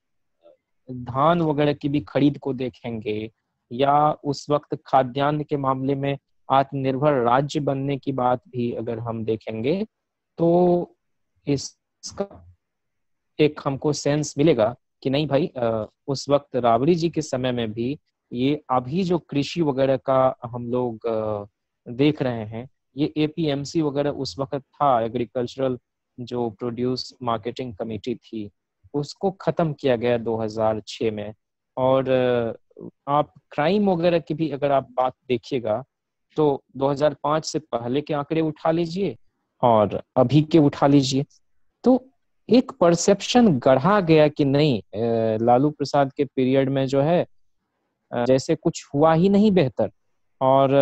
धान वगैरह की भी खरीद को देखेंगे, या उस वक्त खाद्यान्न के मामले में आत्मनिर्भर राज्य बनने की बात भी अगर हम देखेंगे, तो इसका एक हमको सेंस मिलेगा कि नहीं भाई, उस वक्त राबड़ी जी के समय में भी ये अभी जो कृषि वगैरह का हम लोग देख रहे हैं, ये एपीएमसी वगैरह उस वक्त था, एग्रीकल्चरल जो प्रोड्यूस मार्केटिंग कमेटी थी, उसको खत्म किया गया 2006 में। और आप क्राइम वगैरह की भी अगर आप बात देखिएगा तो 2005 से पहले के आंकड़े उठा लीजिए और अभी के उठा लीजिए, तो एक परसेप्शन गढ़ा गया कि नहीं, लालू प्रसाद के पीरियड में जो है जैसे कुछ हुआ ही नहीं बेहतर। और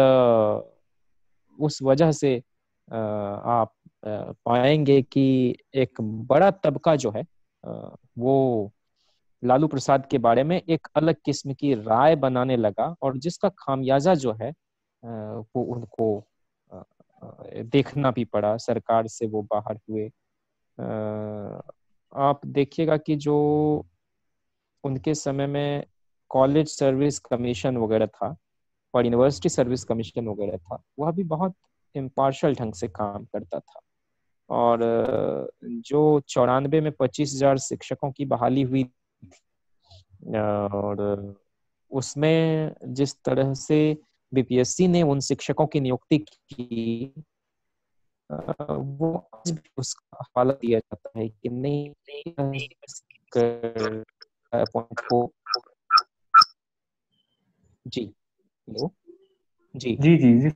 उस वजह से आप पाएंगे कि एक बड़ा तबका जो है वो लालू प्रसाद के बारे में एक अलग किस्म की राय बनाने लगा, और जिसका खामियाजा जो है वो उनको देखना भी पड़ा। सरकार से वो बाहर हुए। आप देखिएगा कि जो उनके समय में कॉलेज सर्विस कमीशन वगैरह था और यूनिवर्सिटी सर्विस कमीशन वगैरह था, वह भी बहुत इम्पार्शल ढंग से काम करता था। और जो 94 में 25,000 शिक्षकों की बहाली हुई, और उसमें जिस तरह से बीपीएससी ने उन शिक्षकों की नियुक्ति की, वो आज भी उसका हवाला दिया जाता है कि नहीं अपॉइंट हो। जी, हेलो, जी जी जी जी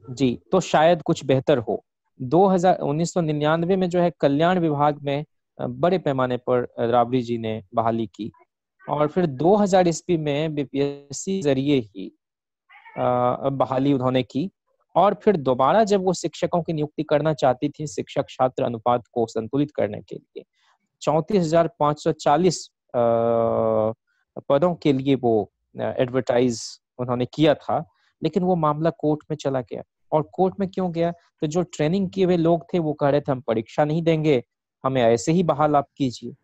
जी, तो शायद कुछ बेहतर हो। 1999 में जो है कल्याण विभाग में बड़े पैमाने पर राबड़ी जी ने बहाली की, और फिर 2000 ईस्वी में बीपीएससी जरिए ही बहाली उन्होंने की। और फिर दोबारा जब वो शिक्षकों की नियुक्ति करना चाहती थी शिक्षक छात्र अनुपात को संतुलित करने के लिए, 34,540 पदों के लिए वो एडवर्टाइज उन्होंने किया था, लेकिन वो मामला कोर्ट में चला गया। और कोर्ट में क्यों गया? तो जो ट्रेनिंग किए हुए लोग थे वो कह रहे थे हम परीक्षा नहीं देंगे, हमें ऐसे ही बहाल आप कीजिए।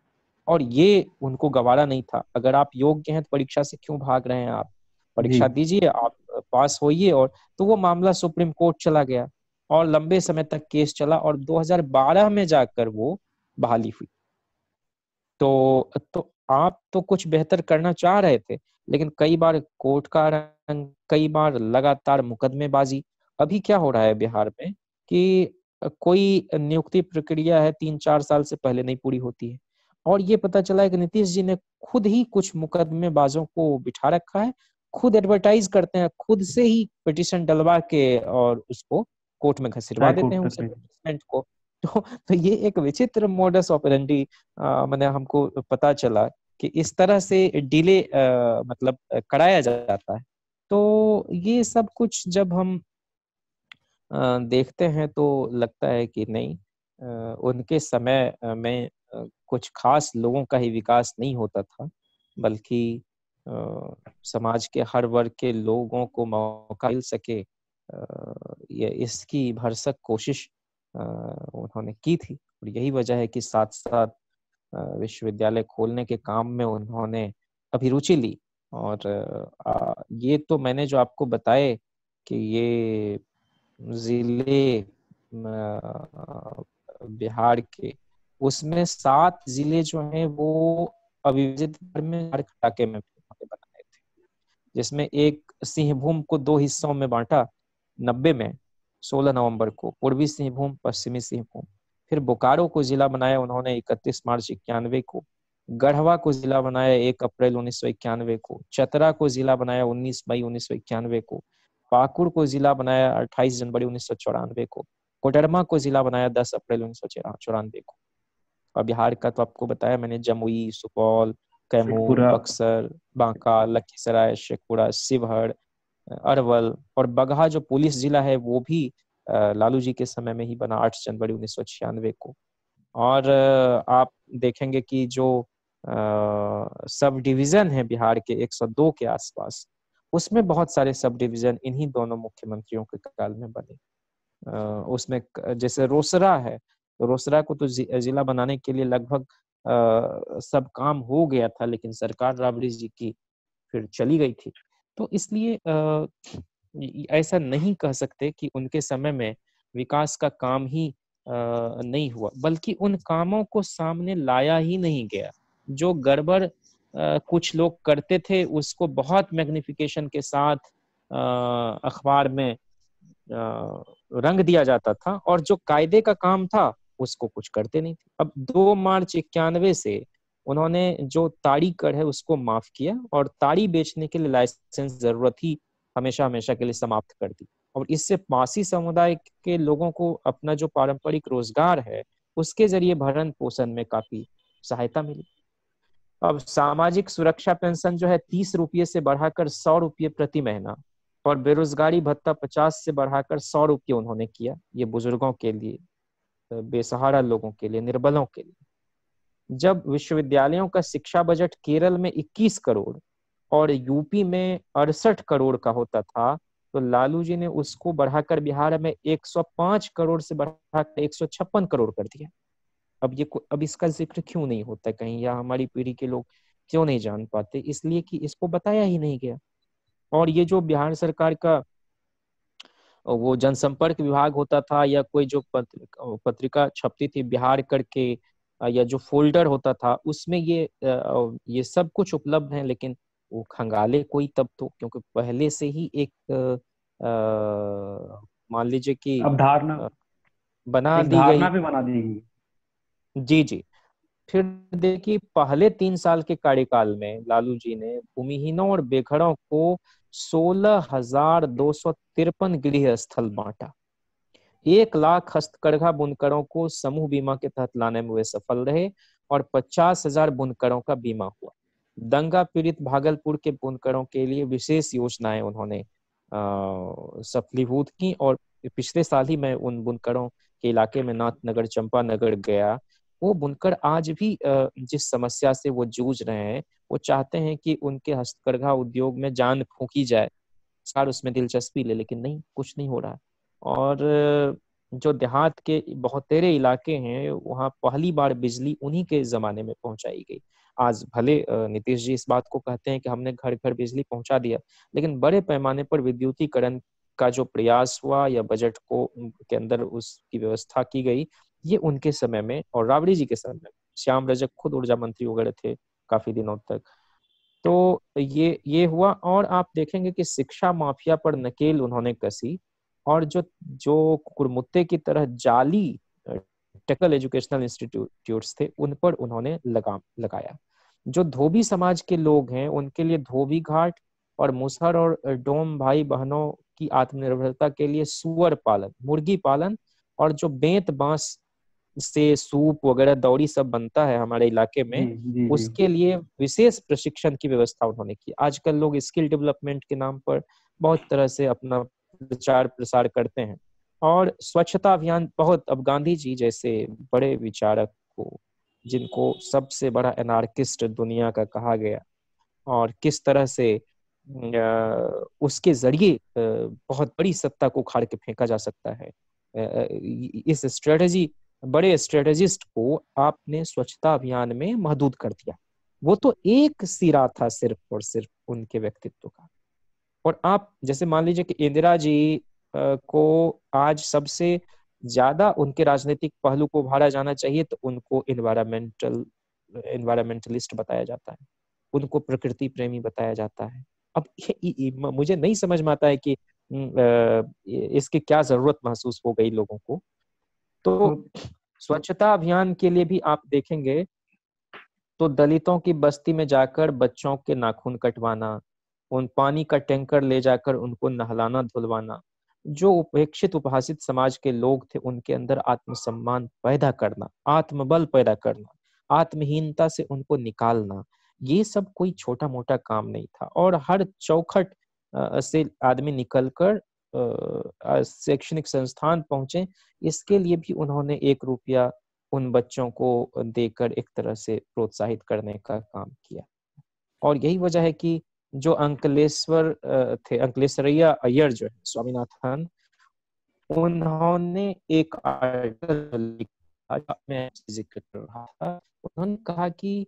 और ये उनको गवारा नहीं था। अगर आप योग्य हैं तो परीक्षा से क्यों भाग रहे हैं? आप जी परीक्षा दीजिए, आप पास होइए। और तो वो मामला सुप्रीम कोर्ट चला गया और लंबे समय तक केस चला, और 2012 में जाकर वो बहाली हुई। तो आप तो कुछ बेहतर करना चाह रहे थे, लेकिन कई बार कोर्ट का रंग, कई बार लगातार मुकदमेबाजी। अभी क्या हो रहा है बिहार में कि कोई नियुक्ति प्रक्रिया है 3-4 साल से पहले नहीं पूरी होती है। और ये पता चला है कि नीतीश जी ने खुद ही कुछ मुकदमेबाजों को बिठा रखा है, खुद एडवर्टाइज करते हैं, खुद से ही पिटीशन डलवा के और उसको कोर्ट में घसीटवा देते हैं उस एडवर्टाइजमेंट को। तो ये एक विचित्र मोडस ऑपरेंडी मैंने हमको पता चला कि इस तरह से डिले मतलब कराया जाता है। तो ये सब कुछ जब हम देखते हैं तो लगता है कि नहीं, उनके समय में कुछ खास लोगों का ही विकास नहीं होता था, बल्कि समाज के हर वर्ग के लोगों को मौका मिल सके, ये इसकी भरसक कोशिश उन्होंने की थी। और यही वजह है कि साथ साथ विश्वविद्यालय खोलने के काम में उन्होंने अभिरुचि ली। और ये तो मैंने जो आपको बताए कि ये जिले बिहार के, उसमें 7 जिले जो हैं वो अविभाजित में इलाके में बनाए थे, जिसमें एक सिंहभूम को 2 हिस्सों में बांटा 90 में 16 नवंबर को, पूर्वी सिंहभूम पश्चिमी सिंहभूम। फिर बोकारो को जिला बनाया उन्होंने 31 मार्च 91 को, गढ़वा को जिला बनाया 1 अप्रैल 1991 को, चतरा को जिला बनाया 19 मई 1991 को, पाकुड़ को जिला बनाया 28 जनवरी 1994 को, कोडरमा को जिला बनाया 10 अप्रैल 1994 को। और बिहार का तो आपको बताया मैंने, जमुई, सुपौल, कैमूर, बक्सर, बांका, लखीसराय, शेखपुरा, शिवहर, अरवल और बगहा जो पुलिस जिला है वो भी लालू जी के समय में ही बना 8 जनवरी 1996 को। और आप देखेंगे कि जो सब डिवीजन है बिहार के 102 के आसपास, उसमें बहुत सारे सब डिवीजन इन्हीं दोनों मुख्यमंत्रियों के काल में बने। उसमें जैसे रोसड़ा है, तो रोसड़ा को तो जिला बनाने के लिए लगभग सब काम हो गया था, लेकिन सरकार राबड़ी जी की फिर चली गई थी। तो इसलिए ऐसा नहीं कह सकते कि उनके समय में विकास का काम ही नहीं हुआ, बल्कि उन कामों को सामने लाया ही नहीं गया। जो गड़बड़ कुछ लोग करते थे उसको बहुत मैग्निफिकेशन के साथ अखबार में रंग दिया जाता था, और जो कायदे का काम था उसको कुछ करते नहीं थे। अब 2 मार्च 91 से उन्होंने जो ताड़ी कर है उसको माफ किया, और ताड़ी बेचने के लिए लाइसेंस जरूरत ही हमेशा हमेशा के लिए समाप्त कर दी। और इससे पासी समुदाय के लोगों को अपना जो पारंपरिक रोजगार है उसके जरिए भरण पोषण में काफी सहायता मिली। अब सामाजिक सुरक्षा पेंशन जो है 30 रुपये से बढ़ाकर 100 रुपये प्रति महीना, और बेरोजगारी भत्ता 50 से बढ़ाकर 100 रुपये उन्होंने किया, ये बुजुर्गों के लिए, बेसहारा लोगों के लिए, निर्बलों के लिए। जब विश्वविद्यालयों का शिक्षा बजट केरल में 21 करोड़ और यूपी में 68 करोड़ का होता था, तो लालू जी ने उसको बढ़ाकर बिहार में 105 करोड़ से बढ़ाकर 156 करोड़ कर दिया। अब इसका जिक्र क्यों नहीं होता कहीं, या हमारी पीढ़ी के लोग क्यों नहीं जान पाते? इसलिए कि इसको बताया ही नहीं गया। और ये जो बिहार सरकार का वो जनसंपर्क विभाग होता था, या कोई जो पत्रिका छपती थी बिहार करके, या जो फोल्डर होता था, उसमें ये सब कुछ उपलब्ध है, लेकिन वो खंगाले कोई तब तो, क्योंकि पहले से ही एक मान लीजिए कि अवधारणा, बना एक दी गई। धारणा भी बना दी गई। जी जी। फिर देखिए, पहले 3 साल के कार्यकाल में लालू जी ने भूमिहीनों और बेघरों को 16,253 गृह स्थल बांटा। 1 लाख हस्तकरघा बुनकरों को समूह बीमा के तहत लाने में वे सफल रहे, और 50,000 बुनकरों का बीमा हुआ। दंगा पीड़ित भागलपुर के बुनकरों के लिए विशेष योजनाएं उन्होंने सफलीभूत की। और पिछले साल ही मैं उन बुनकरों के इलाके में नाथनगर, चंपानगर गया। वो बुनकर आज भी जिस समस्या से वो जूझ रहे हैं, वो चाहते हैं कि उनके हस्तकरघा उद्योग में जान फूंकी जाए, सरकार उसमें दिलचस्पी ले, लेकिन नहीं, कुछ नहीं हो रहा है। और जो देहात के बहुतेरे इलाके हैं, वहाँ पहली बार बिजली उन्हीं के जमाने में पहुंचाई गई। आज भले नीतीश जी इस बात को कहते हैं कि हमने घर घर बिजली पहुंचा दिया, लेकिन बड़े पैमाने पर विद्युतीकरण का जो प्रयास हुआ या बजट को के अंदर उसकी व्यवस्था की गई, ये उनके समय में, और राबड़ी जी के समय में। श्याम रजक खुद ऊर्जा मंत्री वगैरह थे काफी दिनों तक। तो ये हुआ। और आप देखेंगे कि शिक्षा माफिया पर नकेल उन्होंने कसी, और जो जो कुरमुत्ते की तरह जाली टेक्निकल एजुकेशनल इंस्टीट्यूट्स थे उन पर उन्होंने लगाम लगाया। जो धोबी समाज के लोग हैं उनके लिए धोबी घाट और मुसहर और डोम भाई बहनों की आत्मनिर्भरता के लिए सुअर पालन, मुर्गी पालन और जो बेंत बांस से सूप वगैरह दौरी सब बनता है हमारे इलाके जी में, जी जी। उसके लिए विशेष प्रशिक्षण की व्यवस्था उन्होंने की। आजकल लोग स्किल डेवलपमेंट के नाम पर बहुत तरह से अपना प्रचार प्रसार करते हैं। और स्वच्छता अभियान बहुत, अब गांधी जी जैसे बड़े विचारक को, जिनको सबसे बड़ा एनार्किस्ट दुनिया का कहा गया, और किस तरह से उसके जरिए बहुत बड़ी सत्ता को उखाड़ के फेंका जा सकता है, इस स्ट्रेटजी, बड़े स्ट्रेटेजिस्ट को आपने स्वच्छता अभियान में महदूद कर दिया। वो तो एक सिरा था सिर्फ और सिर्फ उनके व्यक्तित्व का। और आप जैसे मान लीजिए कि इंदिरा जी को आज सबसे ज्यादा उनके राजनीतिक पहलू को उभारा जाना चाहिए तो उनको इन्वायरमेंटलिस्ट बताया जाता है, उनको प्रकृति प्रेमी बताया जाता है। अब मुझे नहीं समझ में आता है कि इसकी क्या जरूरत महसूस हो गई लोगों को। तो स्वच्छता अभियान के लिए भी आप देखेंगे तो दलितों की बस्ती में जाकर बच्चों के नाखून कटवाना, उन पानी का टैंकर ले जाकर उनको नहलाना धुलवाना, जो उपेक्षित उपहासित समाज के लोग थे उनके अंदर आत्मसम्मान पैदा करना, आत्मबल पैदा करना, आत्महीनता से उनको निकालना, ये सब कोई छोटा मोटा काम नहीं था। और हर चौखट से आदमी निकलकर शैक्षणिक संस्थान पहुंचे, इसके लिए भी उन्होंने 1 रुपया उन बच्चों को देकर एक तरह से प्रोत्साहित करने का काम किया। और यही वजह है कि जो अंकलेश्वर थे, अंकलेश्वरैया अय्यर जो है स्वामीनाथन, उन्होंने एक आर्टिकल लिखा, मैं जिक्र कर रहा था। उन्होंने कहा कि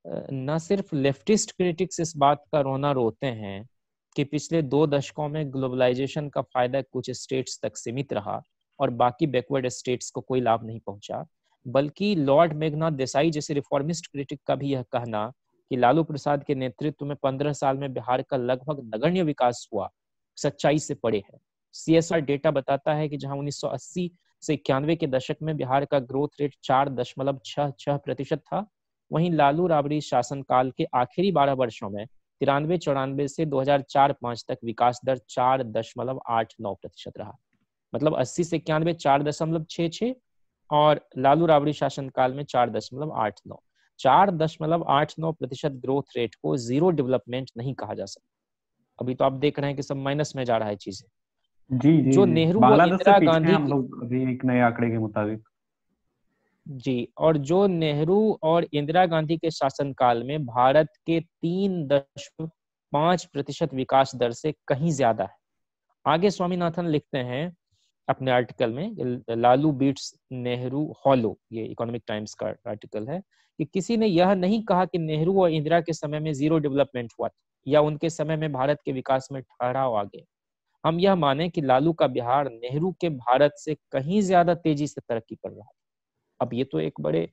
न सिर्फ लेफ्टिस्ट क्रिटिक्स इस बात का रोना रोते हैं कि पिछले 2 दशकों में ग्लोबलाइजेशन का फायदा कुछ स्टेट्स तक सीमित रहा और बाकी बैकवर्ड स्टेट्स को कोई लाभ नहीं पहुंचा, बल्कि लॉर्ड मेघनाथ देसाई जैसे रिफॉर्मिस्ट क्रिटिक का भी यह कहना कि लालू प्रसाद के नेतृत्व में 15 साल में बिहार का लगभग नगण्य विकास हुआ, सच्चाई से परे है। CSR डेटा बताता है कि जहां 1980 से 91 के दशक में बिहार का ग्रोथ रेट 4.66% था, वहीं लालू राबड़ी शासनकाल के आखिरी 12 वर्षों में 93-94 से 2004-05 तक विकास दर 4.89% रहा। मतलब 80 से 91 4.66 और लालू राबड़ी शासनकाल में 4.89। 4.89% ग्रोथ रेट को जीरो डेवलपमेंट नहीं कहा जा सकता। अभी तो आप देख रहे हैं कि सब माइनस में जा रहा है चीजें। जी जी जो जी, नेहरू व बांग्लादेश से इंदिरा पीछे हैं गांधी हम लोग अभी एक नए आंकड़े के मुताबिक। जी, और जो नेहरू और इंदिरा गांधी के शासनकाल में भारत के 3.5% विकास दर से कहीं ज्यादा है। आगे स्वामीनाथन लिखते हैं अपने आर्टिकल में, लालू बीट्स नेहरू हॉलो, ये इकोनॉमिक टाइम्स का आर्टिकल है, कि किसी ने यह नहीं कहा कि नेहरू और इंदिरा के समय में जीरो डेवलपमेंट हुआ या उनके समय में भारत के विकास में ठहराव आ गया। हम यह माने कि लालू का बिहार नेहरू के भारत से कहीं ज्यादा तेजी से तरक्की कर रहा है। अब ये तो एक बड़े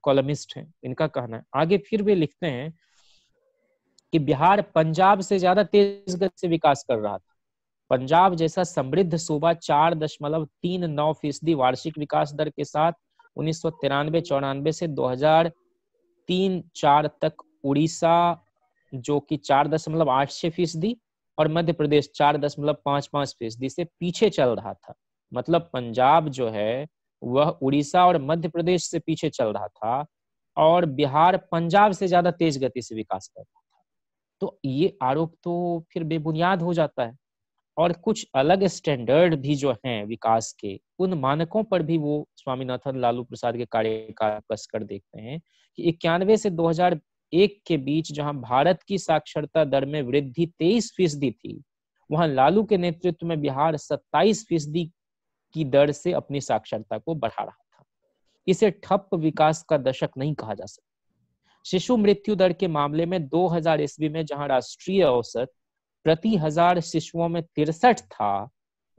कॉलमिस्ट हैं, इनका कहना है। आगे फिर वे लिखते हैं कि बिहार पंजाब से ज्यादा तेज गति से विकास कर रहा था। पंजाब जैसा समृद्ध सूबा 4.39% वार्षिक विकास दर के साथ 1993-94 से 2003-04 तक उड़ीसा जो कि 4.86% और मध्य प्रदेश 4.55% से पीछे चल रहा था। मतलब पंजाब जो है वह उड़ीसा और मध्य प्रदेश से पीछे चल रहा था और बिहार पंजाब से ज्यादा तेज गति से विकास कर रहा था। तो ये आरोप तो फिर बेबुनियाद हो जाता है। और कुछ अलग स्टैंडर्ड भी जो हैं विकास के, उन मानकों पर भी वो स्वामीनाथन लालू प्रसाद के कार्यकाल कसकर देखते हैं कि 91 से 2001 के बीच जहां भारत की साक्षरता दर में वृद्धि 23% थी, वहां लालू के नेतृत्व में बिहार 27% की दर से अपनी साक्षरता को बढ़ा रहा था। इसे ठप विकास का दशक नहीं कहा जा सकता। शिशु मृत्यु दर के मामले में 2000 ईस्वी में जहां राष्ट्रीय औसत प्रति 1000 शिशुओं में 63 था,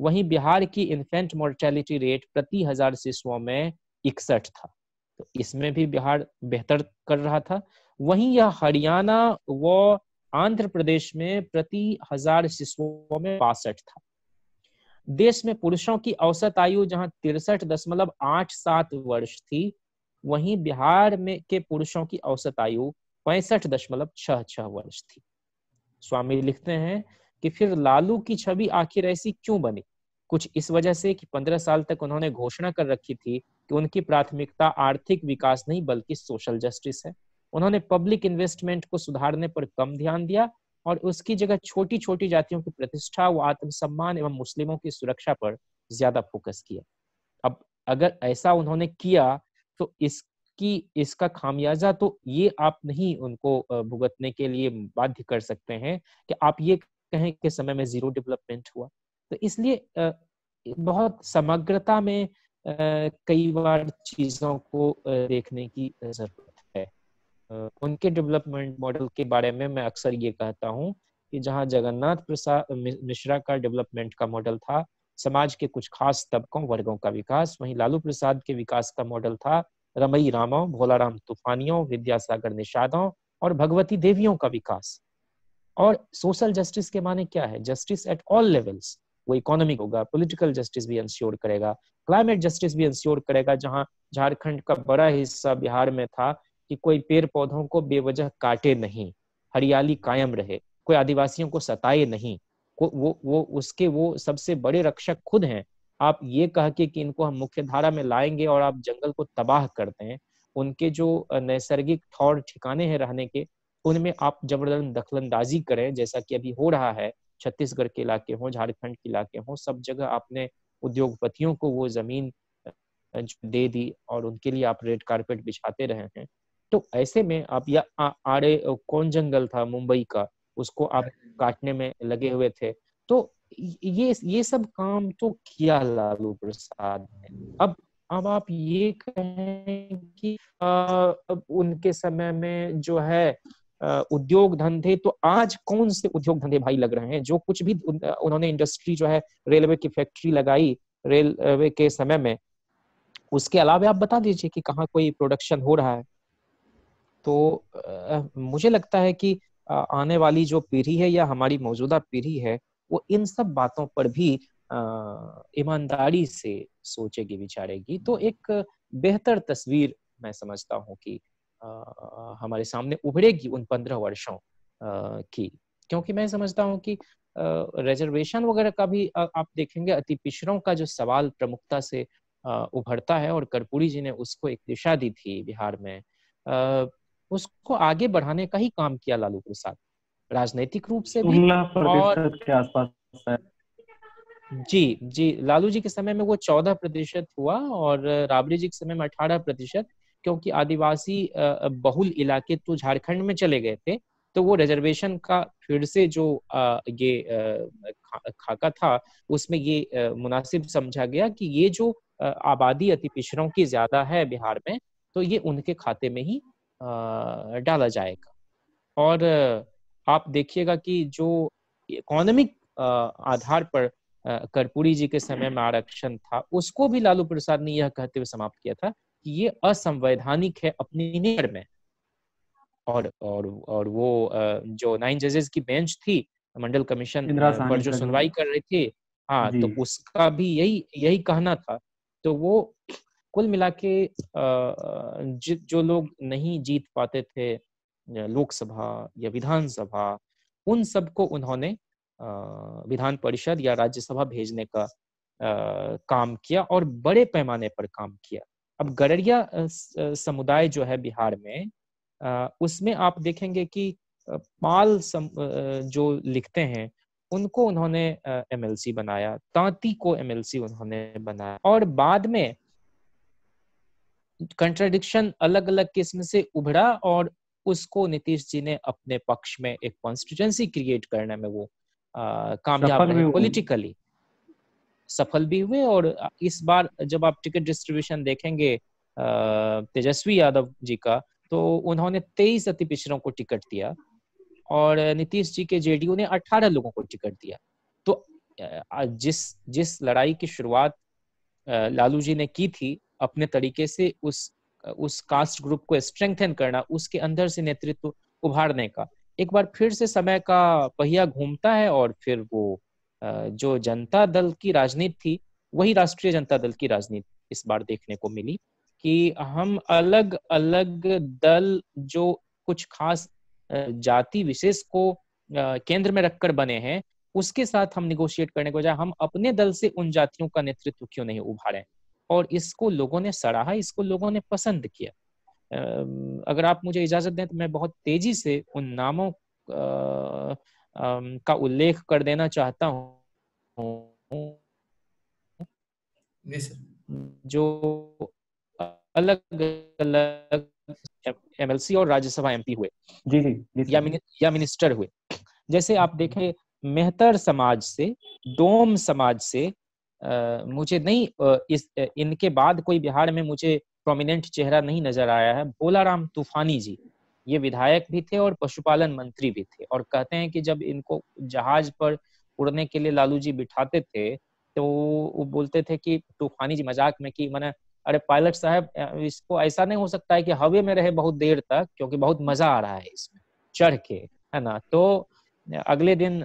वहीं बिहार की इन्फेंट मोर्टेलिटी रेट प्रति 1000 शिशुओं में 61 था। तो इसमें भी बिहार बेहतर कर रहा था। वहीं यह हरियाणा व आंध्र प्रदेश में प्रति 1000 शिशुओं में 62 था। देश में पुरुषों की औसत आयु जहां 63.87 वर्ष थी, वहीं बिहार में के पुरुषों की औसत आयु 65.66 वर्ष थी। स्वामी लिखते हैं कि फिर लालू की छवि आखिर ऐसी क्यों बनी? कुछ इस वजह से कि 15 साल तक उन्होंने घोषणा कर रखी थी कि उनकी प्राथमिकता आर्थिक विकास नहीं बल्कि सोशल जस्टिस है। उन्होंने पब्लिक इन्वेस्टमेंट को सुधारने पर कम ध्यान दिया और उसकी जगह छोटी छोटी जातियों की प्रतिष्ठा व आत्मसम्मान एवं मुस्लिमों की सुरक्षा पर ज्यादा फोकस किया। अब अगर ऐसा उन्होंने किया तो इसका खामियाजा तो ये आप नहीं उनको भुगतने के लिए बाध्य कर सकते हैं कि आप ये कहें कि समय में जीरो डेवलपमेंट हुआ। तो इसलिए बहुत समग्रता में कई बार चीजों को देखने की जरूरत है। उनके डेवलपमेंट मॉडल के बारे में मैं अक्सर ये कहता हूँ कि जहाँ जगन्नाथ प्रसाद मिश्रा का डेवलपमेंट का मॉडल था समाज के कुछ खास तबकों वर्गों का विकास, वहीं लालू प्रसाद के विकास का मॉडल था रमई रामों, भोलाराम तूफानियों, विद्यासागर निषादों और भगवती देवियों का विकास। और सोशल जस्टिस के माने क्या है? Justice at all levels. वो इकोनॉमिक होगा, पॉलिटिकल जस्टिस भी इंश्योर करेगा, क्लाइमेट जस्टिस भी इंश्योर करेगा। जहां झारखंड का बड़ा हिस्सा बिहार में था कि कोई पेड़ पौधों को बेवजह काटे नहीं, हरियाली कायम रहे, कोई आदिवासियों को सताए नहीं। वो सबसे बड़े रक्षक खुद हैं। आप ये कह के कि इनको हम मुख्य धारा में लाएंगे और आप जंगल को तबाह करते हैं, उनके जो नैसर्गिक ठौर ठिकाने हैं रहने के, उनमें आप जबरदस्त दखलंदाजी करें, जैसा कि अभी हो रहा है। छत्तीसगढ़ के इलाके हों, झारखंड के इलाके हों, सब जगह आपने उद्योगपतियों को वो जमीन दे दी और उनके लिए आप रेड कारपेट बिछाते रहे हैं। तो ऐसे में आप या आड़े कौन जंगल था मुंबई का, उसको आप काटने में लगे हुए थे। तो ये सब काम तो किया लालू प्रसाद ने। अब आप ये कहें कि अब उनके समय में जो है उद्योग धंधे, तो आज कौन से उद्योग धंधे भाई लग रहे हैं? जो कुछ भी उन्होंने इंडस्ट्री जो है, रेलवे की फैक्ट्री लगाई रेलवे के समय में, उसके अलावा आप बता दीजिए कि कहाँ कोई प्रोडक्शन हो रहा है। तो मुझे लगता है कि आने वाली जो पीढ़ी है या हमारी मौजूदा पीढ़ी है, वो इन सब बातों पर भी ईमानदारी से सोचेगी विचारेगी तो एक बेहतर तस्वीर मैं समझता हूँ कि हमारे सामने उभरेगी उन 15 वर्षों की। क्योंकि मैं समझता हूँ कि रिजर्वेशन वगैरह का भी आप देखेंगे, अति पिछड़ों का जो सवाल प्रमुखता से उभरता है और कर्पूरी जी ने उसको एक दिशा दी थी बिहार में, उसको आगे बढ़ाने का ही काम किया लालू प्रसाद, राजनीतिक रूप से भी। 16% के आसपास। जी, लालू जी के समय में वो 14% हुआ और राबड़ी जी के समय में 18%, क्योंकि आदिवासी बहुल इलाके तो झारखंड में चले गए थे। तो वो रिजर्वेशन का फिर से जो ये खाका था, उसमें ये मुनासिब समझा गया कि ये जो आबादी अति पिछड़ों की ज्यादा है बिहार में, तो ये उनके खाते में ही डाला जाएगा। और आप देखिएगा कि जो इकोनॉमिक आधार पर कर्पूरी जी के समय में आरक्षण था, उसको भी लालू प्रसाद ने यह कहते हुए समाप्त किया था कि ये असंवैधानिक है अपनी नेचर में। और वो जो 9 जजेस की बेंच थी मंडल कमीशन पर जो सुनवाई कर रही थी, हाँ, तो उसका भी यही कहना था। तो वो कुल मिला के जो लोग नहीं जीत पाते थे लोकसभा या विधानसभा, उन सबको उन्होंने विधान परिषद या राज्यसभा भेजने का काम किया और बड़े पैमाने पर काम किया। अब गडरिया समुदाय जो है बिहार में, उसमें आप देखेंगे कि पाल जो लिखते हैं उनको उन्होंने एमएलसी बनाया, तांती को एमएलसी उन्होंने बनाया, और बाद में कंट्राडिक्शन अलग अलग किस्म से उभरा और उसको नीतीश जी ने अपने पक्ष में एक कॉन्स्टिट्यूएंसी क्रिएट करने में वो कामयाब रहे, पॉलिटिकली सफल भी हुए। और इस बार जब आप टिकट डिस्ट्रीब्यूशन देखेंगे तेजस्वी यादव जी का, तो उन्होंने 23 अति पिछड़ों को टिकट दिया और नीतीश जी के जेडीयू ने 18 लोगों को टिकट दिया। तो जिस लड़ाई की शुरुआत लालू जी ने की थी अपने तरीके से, उस कास्ट ग्रुप को स्ट्रेंथन करना, उसके अंदर से नेतृत्व उभारने का, एक बार फिर से समय का पहिया घूमता है और फिर वो जो जनता दल की राजनीति थी वही राष्ट्रीय जनता दल की राजनीति इस बार देखने को मिली कि हम अलग अलग दल जो कुछ खास जाति विशेष को केंद्र में रखकर बने हैं, उसके साथ हम निगोशिएट करने को बजाय हम अपने दल से उन जातियों का नेतृत्व क्यों नहीं उभारें। और इसको लोगों ने सराहा, इसको लोगों ने पसंद किया। अगर आप मुझे इजाजत दें तो मैं बहुत तेजी से उन नामों का उल्लेख कर देना चाहता हूँ जो अलग अलग एमएलसी और राज्यसभा एमपी हुए या मिनिस्टर हुए। जैसे आप देखें, मेहतर समाज से, डोम समाज से मुझे नहीं इनके बाद कोई बिहार में मुझे प्रोमिनेंट चेहरा नहीं नजर आया है। भोलाराम तूफानी जी, ये विधायक भी थे और पशुपालन मंत्री भी थे, और कहते हैं कि जब इनको जहाज पर उड़ने के लिए लालू जी बिठाते थे तो वो बोलते थे कि तूफानी जी मजाक में कि मैंने, अरे पायलट साहब इसको ऐसा नहीं हो सकता है कि हवा में रहे बहुत देर तक, क्योंकि बहुत मजा आ रहा है इसमें चढ़ के, है ना। तो अगले दिन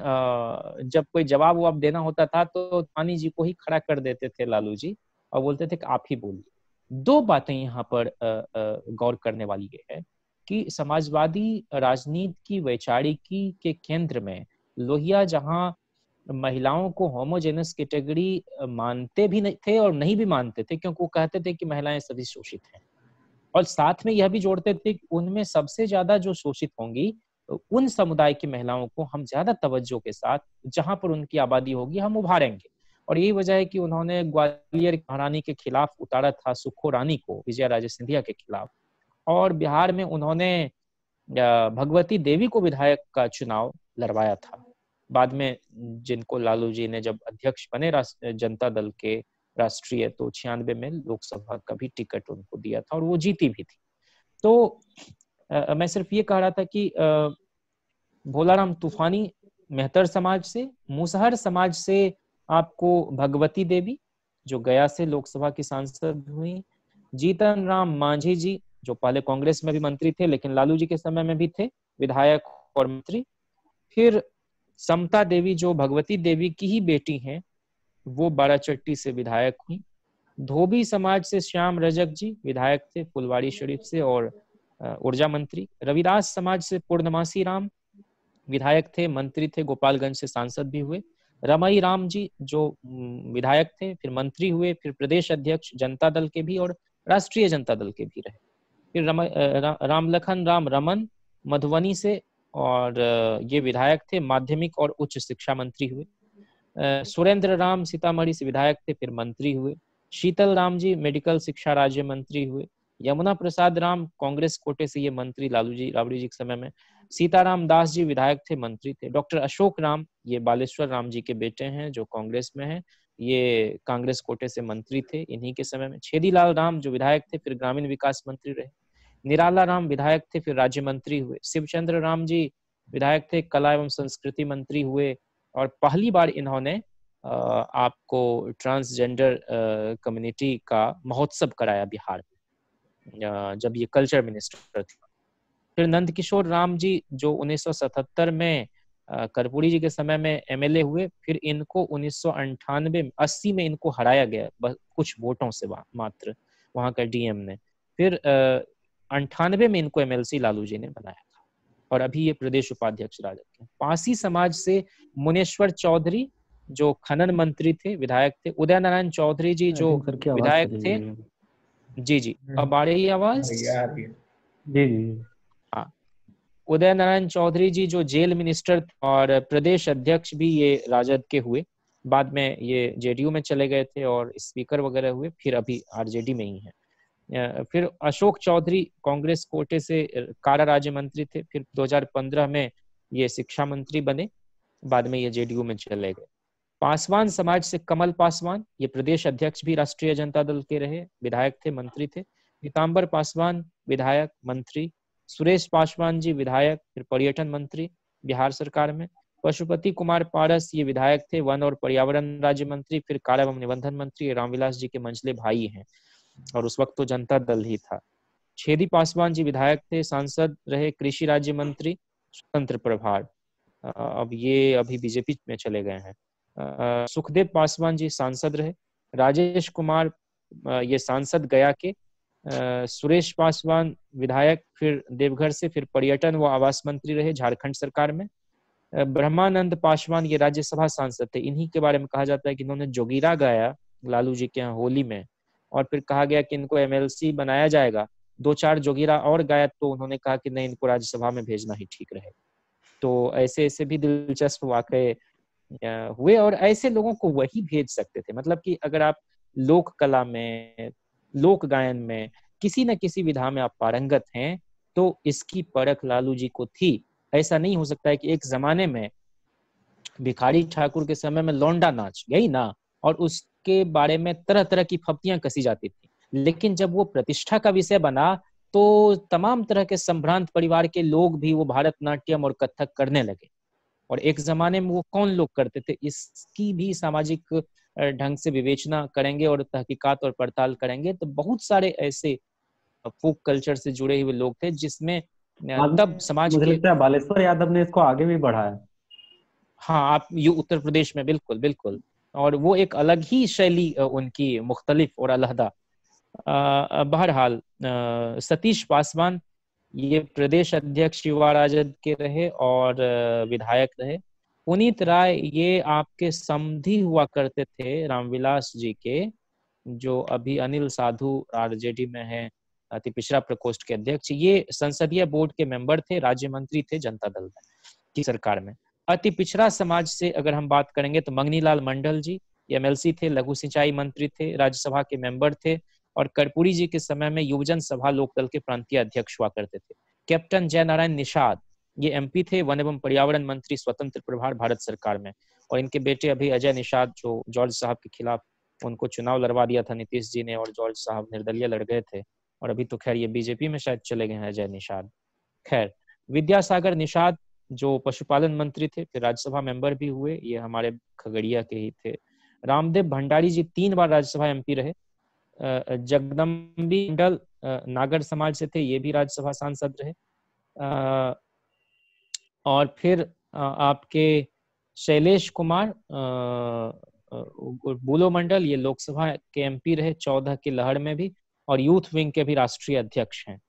जब कोई जवाब ववाब देना होता था तो तूफानी जी को ही खड़ा कर देते थे लालू जी और बोलते थे कि आप ही बोलिए। दो बातें यहाँ पर गौर करने वाली ये है कि समाजवादी राजनीति की वैचारिकी के केंद्र में लोहिया जहां महिलाओं को होमोजेनस कैटेगरी मानते भी नहीं थे और नहीं भी मानते थे, क्योंकि वो कहते थे कि महिलाएं सभी शोषित हैं, और साथ में यह भी जोड़ते थे कि उनमें सबसे ज्यादा जो शोषित होंगी उन समुदाय की महिलाओं को हम ज्यादा तवज्जो के साथ जहां पर उनकी आबादी होगी हम उभारेंगे। और यही वजह है कि उन्होंने ग्वालियर महारानी के खिलाफ उतारा था सुखो रानी को, विजया राजे सिंधिया के खिलाफ, और बिहार में उन्होंने भगवती देवी को विधायक का चुनाव लड़वाया था। बाद में जिनको लालू जी ने जब अध्यक्ष बने जनता दल के राष्ट्रीय, तो 96 में लोकसभा का भी टिकट उनको दिया था और वो जीती भी थी। तो मैं सिर्फ ये कह रहा था कि भोलाराम तूफानी मेहतर समाज से, मुसहर समाज से आपको भगवती देवी जो गया से लोकसभा की सांसद हुई, जीतन राम मांझी जी जो पहले कांग्रेस में भी मंत्री थे लेकिन लालू जी के समय में भी थे विधायक और मंत्री, फिर समता देवी जो भगवती देवी की ही बेटी हैं वो बाराचट्टी से विधायक हुई, धोबी समाज से श्याम रजक जी विधायक थे फुलवाड़ी शरीफ से और ऊर्जा मंत्री, रविदास समाज से पूर्णमासी राम विधायक थे, मंत्री थे, गोपालगंज से सांसद भी हुए, रमई राम जी जो विधायक थे फिर मंत्री हुए, फिर प्रदेश अध्यक्ष जनता दल के भी और राष्ट्रीय जनता दल के भी रहे, फिर रामलखन राम रमन मधुबनी से और ये विधायक थे, माध्यमिक और उच्च शिक्षा मंत्री हुए, सुरेंद्र राम सीतामढ़ी से विधायक थे फिर मंत्री हुए, शीतल राम जी मेडिकल शिक्षा राज्य मंत्री हुए, यमुना प्रसाद राम कांग्रेस कोटे से ये मंत्री राबड़ी जी के समय में, सीताराम दास जी विधायक थे मंत्री थे, डॉक्टर अशोक राम ये बालेश्वर राम जी के बेटे हैं जो कांग्रेस में हैं, ये कांग्रेस कोटे से मंत्री थे इन्हीं के समय में, छेदीलाल राम जो विधायक थे फिर ग्रामीण विकास मंत्री रहे, निराला राम विधायक थे फिर राज्य मंत्री हुए, शिवचंद्र राम जी विधायक थे कला एवं संस्कृति मंत्री हुए, और पहली बार इन्होंने आपको ट्रांसजेंडर कम्युनिटी का महोत्सव कराया बिहार में जब ये कल्चर मिनिस्टर थे। फिर नंदकिशोर राम जी जो 1977 में कर्पूरी जी के समय में एमएलए हुए, फिर इनको 1998-80 में इनको हराया गया बस कुछ वोटों से मात्र वहां का डीएम ने, फिर 98 में इनको एमएलसी लालू जी ने बनाया था और अभी ये प्रदेश उपाध्यक्ष राजद के। पासी समाज से मुनेश्वर चौधरी जो खनन मंत्री थे विधायक थे, उदय नारायण चौधरी जी जो विधायक थे, जी अब आ रही आवाज, जी हाँ, उदय नारायण चौधरी जी जो जेल मिनिस्टर और प्रदेश अध्यक्ष भी ये राजद के हुए, बाद में ये जेडीयू में चले गए थे और स्पीकर वगैरह हुए, फिर अभी आरजेडी में ही है। फिर अशोक चौधरी कांग्रेस कोटे से कारा राज्य मंत्री थे, फिर 2015 में ये शिक्षा मंत्री बने, बाद में ये जेडीयू में चले गए। पासवान समाज से कमल पासवान ये प्रदेश अध्यक्ष भी राष्ट्रीय जनता दल के रहे, विधायक थे मंत्री थे, पीताम्बर पासवान विधायक मंत्री, सुरेश पासवान जी विधायक फिर पर्यटन मंत्री बिहार सरकार में, पशुपति कुमार पारस ये विधायक थे वन और पर्यावरण राज्य मंत्री, फिर कार्य एवं निबंधन मंत्री, रामविलास जी के मंझले भाई हैं और उस वक्त तो जनता दल ही था। छेदी पासवान जी विधायक थे, सांसद रहे, कृषि राज्य मंत्री, स्वतंत्र प्रभार, अब ये अभी बीजेपी में चले गए हैं। सुखदेव पासवान जी सांसद रहे, राजेश कुमार ये सांसद गया के, सुरेश पासवान विधायक, फिर देवघर से, फिर पर्यटन व आवास मंत्री रहे झारखंड सरकार में। ब्रह्मानंद पासवान ये राज्यसभा सांसद थे। इन्हीं के बारे में कहा जाता है कि इन्होंने जोगीरा गाया लालू जी के यहाँ होली में, और फिर कहा गया कि इनको एमएलसी बनाया जाएगा। 2-4 जोगीरा और गाया तो उन्होंने कहा कि नहीं, इनको राज्यसभा में भेजना ही ठीक रहेगा। तो ऐसे ऐसे भी दिलचस्प वाकये हुए, और ऐसे लोगों को वही भेज सकते थे। मतलब कि अगर आप लोक कला में, लोक गायन में, किसी न किसी विधा में आप पारंगत हैं, तो इसकी परख लालू जी को थी। ऐसा नहीं हो सकता है कि एक जमाने में भिखारी ठाकुर के समय में लौंडा नाच गई ना, और उसके बारे में तरह तरह की फप्तियां कसी जाती थी, लेकिन जब वो प्रतिष्ठा का विषय बना तो तमाम तरह के संभ्रांत परिवार के लोग भी वो भारतनाट्यम और कथक करने लगे। और एक जमाने में वो कौन लोग करते थे, इसकी भी सामाजिक ढंग से विवेचना करेंगे और तहकीकात और पड़ताल करेंगे, तो बहुत सारे ऐसे फोक कल्चर से जुड़े हुए लोग थे जिसमें तब समाज मुझे के, लगता है बालेश्वर यादव ने इसको आगे भी बढ़ाया। हाँ, आप ये उत्तर प्रदेश में बिल्कुल बिल्कुल, और वो एक अलग ही शैली उनकी मुख्तलिफ और अलहदा। बहरहाल सतीश पासवान ये प्रदेश अध्यक्ष युवा राजद के रहे और विधायक रहे। पुनीत राय ये आपके समधी हुआ करते थे रामविलास जी के, जो अभी अनिल साधु आरजेडी में है, अति पिछड़ा प्रकोष्ठ के अध्यक्ष। ये संसदीय बोर्ड के मेंबर थे, राज्य मंत्री थे जनता दल की सरकार में। अति पिछड़ा समाज से अगर हम बात करेंगे तो मंगनीलाल मंडल जी एमएलसी थे, लघु सिंचाई मंत्री थे, राज्यसभा के मेंबर थे, और कर्पूरी जी के समय में युवजन सभा लोकदल के प्रांतीय अध्यक्ष हुआ करते थे। कैप्टन जयनारायण निषाद ये एमपी थे, वन एवं पर्यावरण मंत्री, स्वतंत्र प्रभार भारत सरकार में। और इनके बेटे अभी अजय निषाद, जो जॉर्ज साहब के खिलाफ उनको चुनाव लड़वा दिया था नीतीश जी ने, और जॉर्ज साहब निर्दलीय लड़ गए थे, और अभी तो खैर ये बीजेपी में शायद चले गए हैं अजय निषाद। खैर, विद्यासागर निषाद जो पशुपालन मंत्री थे, फिर राज्यसभा मेंबर भी हुए, ये हमारे खगड़िया के ही थे। रामदेव भंडारी जी 3 बार राज्यसभा एमपी रहे। जगदम्बी मंडल नागर समाज से थे, ये भी राज्यसभा सांसद रहे। और फिर आपके शैलेश कुमार बुलो मंडल ये लोकसभा के एमपी रहे 14 की लहर में भी, और यूथ विंग के भी राष्ट्रीय अध्यक्ष हैं।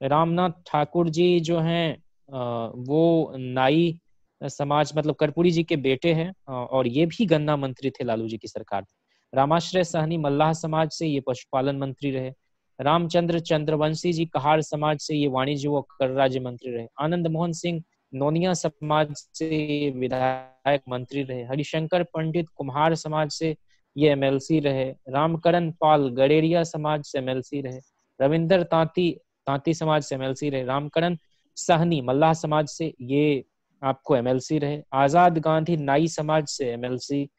रामनाथ ठाकुर जी जो हैं वो नाई समाज मतलब कर्पूरी जी के बेटे हैं, और ये भी गन्ना मंत्री थे लालू जी की सरकार में। रामाश्रय सहनी मल्लाह समाज से, ये पशुपालन मंत्री रहे। रामचंद्र चंद्रवंशी जी कहार समाज से, ये वाणिज्य व कर राज्य मंत्री रहे। आनंद मोहन सिंह नोनिया समाज से, ये विधायक मंत्री रहे। हरिशंकर पंडित कुम्हार समाज से, ये एमएलसी रहे। रामकरण पाल गडेरिया समाज से एमएलसी रहे। रविंदर तांती समाज से एमएलसी रहे। रामकरण सहनी मल्लाह समाज से, ये आपको एमएलसी रहे। आजाद गांधी नाई समाज से एमएलसी।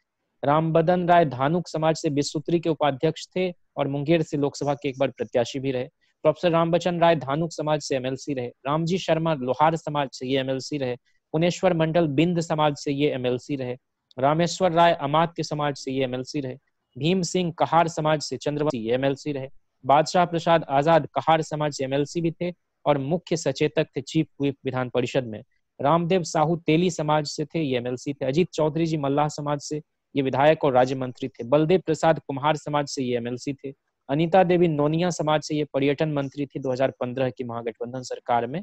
रामबदन राय धानुक समाज से विश्वसूत्री के उपाध्यक्ष थे, और मुंगेर से लोकसभा के एक बार प्रत्याशी भी रहे। प्रोफेसर रामबचन राय धानुक समाज से एमएलसी रहे। रामजी शर्मा लोहार समाज से, ये एमएलसी रहे। पुनेश्वर मंडल बिंद समाज से, ये एमएलसी रहे। रामेश्वर राय अमात्य समाज से, ये एमएलसी रहे। भीम सिंह कहार समाज से चंद्रवंशी, ये एमएलसी रहे। बादशाह प्रसाद आजाद कहार समाज से एमएलसी भी थे, और मुख्य सचेतक थे चीफ व्हिप विधान परिषद में। रामदेव साहू तेली समाज से थे, ये एमएलसी थे। अजीत चौधरी जी मल्लाह समाज से, ये विधायक और राज्य मंत्री थे। बलदेव प्रसाद कुम्हार समाज से, ये एमएलसी थे। अनीता देवी नोनिया समाज से, ये पर्यटन मंत्री थी 2015 की महागठबंधन सरकार में।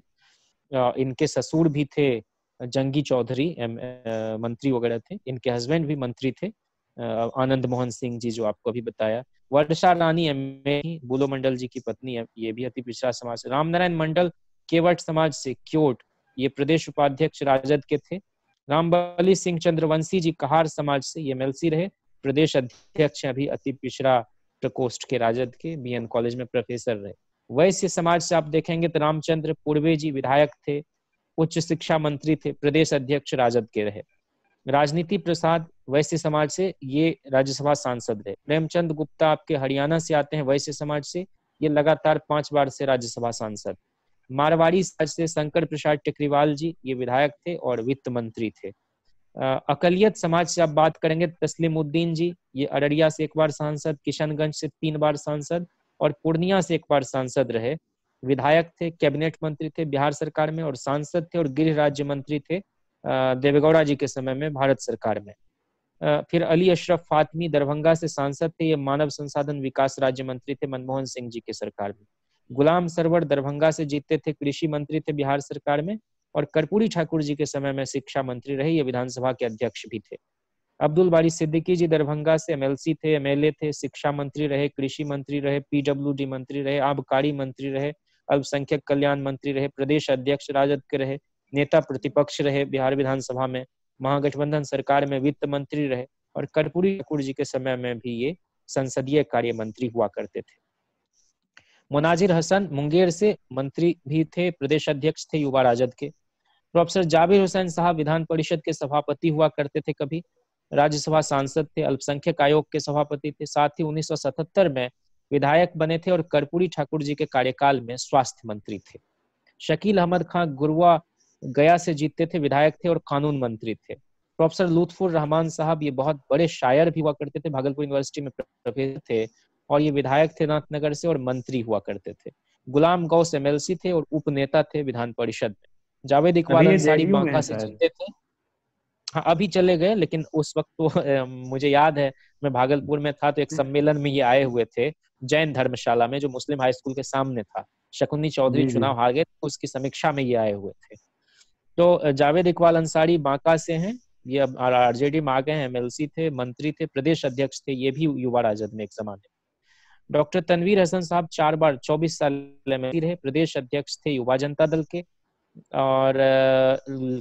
इनके ससुर भी थे जंगी चौधरी, मंत्री वगैरह थे। इनके हस्बैंड भी मंत्री थे, आनंद मोहन सिंह जी जो आपको अभी बताया। वर्षा रानी एमए बुलो मंडल जी की पत्नी है, ये भी अति पिछड़ा समाज से। रामनारायण मंडल केवट समाज से, क्योट, ये प्रदेश उपाध्यक्ष राजद के थे। रामबली सिंह चंद्रवंशी जी कहार समाज से, ये एमएलसी रहे। प्रदेश अध्यक्ष अभी अति पिछड़ा प्रकोष्ठ के राजद के, बीएन कॉलेज में प्रोफेसर रहे। वैश्य समाज से आप देखेंगे तो रामचंद्र पूर्वे जी विधायक थे, उच्च शिक्षा मंत्री थे, प्रदेश अध्यक्ष राजद के रहे। राजनीति प्रसाद वैश्य समाज से, ये राज्यसभा सांसद रहे। प्रेमचंद गुप्ता आपके हरियाणा से आते हैं वैश्य समाज से, ये लगातार 5 बार से राज्यसभा सांसद। मारवाड़ी समाज से शंकर प्रसाद टेकरीवाल जी, ये विधायक थे और वित्त मंत्री थे। अकलियत समाज से आप बात करेंगे तस्लीमुद्दीन जी, ये अररिया से 1 बार सांसद, किशनगंज से 3 बार सांसद, और पूर्णिया से 1 बार सांसद रहे। विधायक थे, कैबिनेट मंत्री थे बिहार सरकार में, और सांसद थे और गृह राज्य मंत्री थे देवेगौड़ा जी के समय में भारत सरकार में। फिर अली अशरफ फातमी दरभंगा से सांसद थे, ये मानव संसाधन विकास राज्य मंत्री थे मनमोहन सिंह जी की सरकार में। गुलाम सरवर दरभंगा से जीते थे, कृषि मंत्री थे बिहार सरकार में। और कर्पूरी ठाकुर जी के समय में शिक्षा मंत्री रहे, ये विधानसभा के अध्यक्ष भी थे। अब्दुल बारी सिद्दीकी जी दरभंगा से एमएलसी थे, एमएलए थे, शिक्षा मंत्री रहे, कृषि मंत्री रहे, पीडब्ल्यूडी मंत्री रहे, आबकारी मंत्री रहे, अल्पसंख्यक कल्याण मंत्री रहे, प्रदेश अध्यक्ष राजद के रहे, नेता प्रतिपक्ष रहे बिहार विधानसभा में, महागठबंधन सरकार में वित्त मंत्री रहे, और कर्पूरी ठाकुर जी के समय में भी ये संसदीय कार्य मंत्री हुआ करते थे। मुनाजिर हसन मुंगेर से मंत्री भी थे, प्रदेश अध्यक्ष थे युवा राजद के। प्रोफेसर जाबिर हुसैन साहब विधान परिषद के सभापति हुआ करते थे, कभी राज्यसभा सांसद थे, अल्पसंख्यक आयोग के सभापति थे, साथ ही 1977 में विधायक बने थे और कर्पूरी ठाकुर जी के कार्यकाल में स्वास्थ्य मंत्री थे। शकील अहमद खान गुरुआ गया से जीतते थे, विधायक थे और कानून मंत्री थे। प्रोफेसर लुत्फुर रहमान साहब ये बहुत बड़े शायर भी हुआ करते थे, भागलपुर यूनिवर्सिटी में प्रोफेसर थे, और ये विधायक थे नाथनगर से और मंत्री हुआ करते थे। गुलाम गौस एमएलसी थे और उपनेता थे विधान परिषद में। जावेद इकबाल अंसारी बांका से जीते थे। हाँ, अभी चले गए, लेकिन उस वक्त तो मुझे याद है मैं भागलपुर में था, तो एक सम्मेलन में ये आए हुए थे जैन धर्मशाला में, जो मुस्लिम हाई स्कूल के सामने था। शकुनी चौधरी चुनाव हार गए, तो उसकी समीक्षा में ये आए हुए थे। तो जावेद इकबाल अंसारी बांका से हैं, ये अब आरजेडी में आ गए हैं, एमएलसी थे, मंत्री थे, प्रदेश अध्यक्ष थे, ये भी युवा राजद में एक जमाने। डॉक्टर तनवीर हसन साहब 4 बार 24 साल एमएलसी रहे, प्रदेश अध्यक्ष थे युवा जनता दल के, और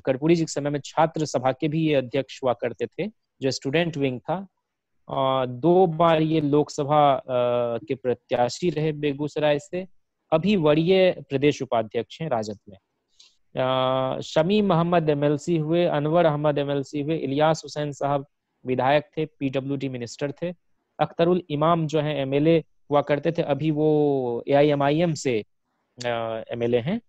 कर्पूरी जी के समय में छात्र सभा के भी ये अध्यक्ष हुआ करते थे, जो स्टूडेंट विंग था। 2 बार ये लोकसभा के प्रत्याशी रहे बेगूसराय से, अभी वरीय प्रदेश उपाध्यक्ष हैं राजद में। शमी मोहम्मद एमएलसी हुए, अनवर अहमद एमएलसी हुए, इलियास हुसैन साहब विधायक थे, पीडब्ल्यूडी मिनिस्टर थे। अख्तरुल इमाम जो है एमएलए हुआ करते थे, अभी वो एआईएमआईएम से एमएलए हैं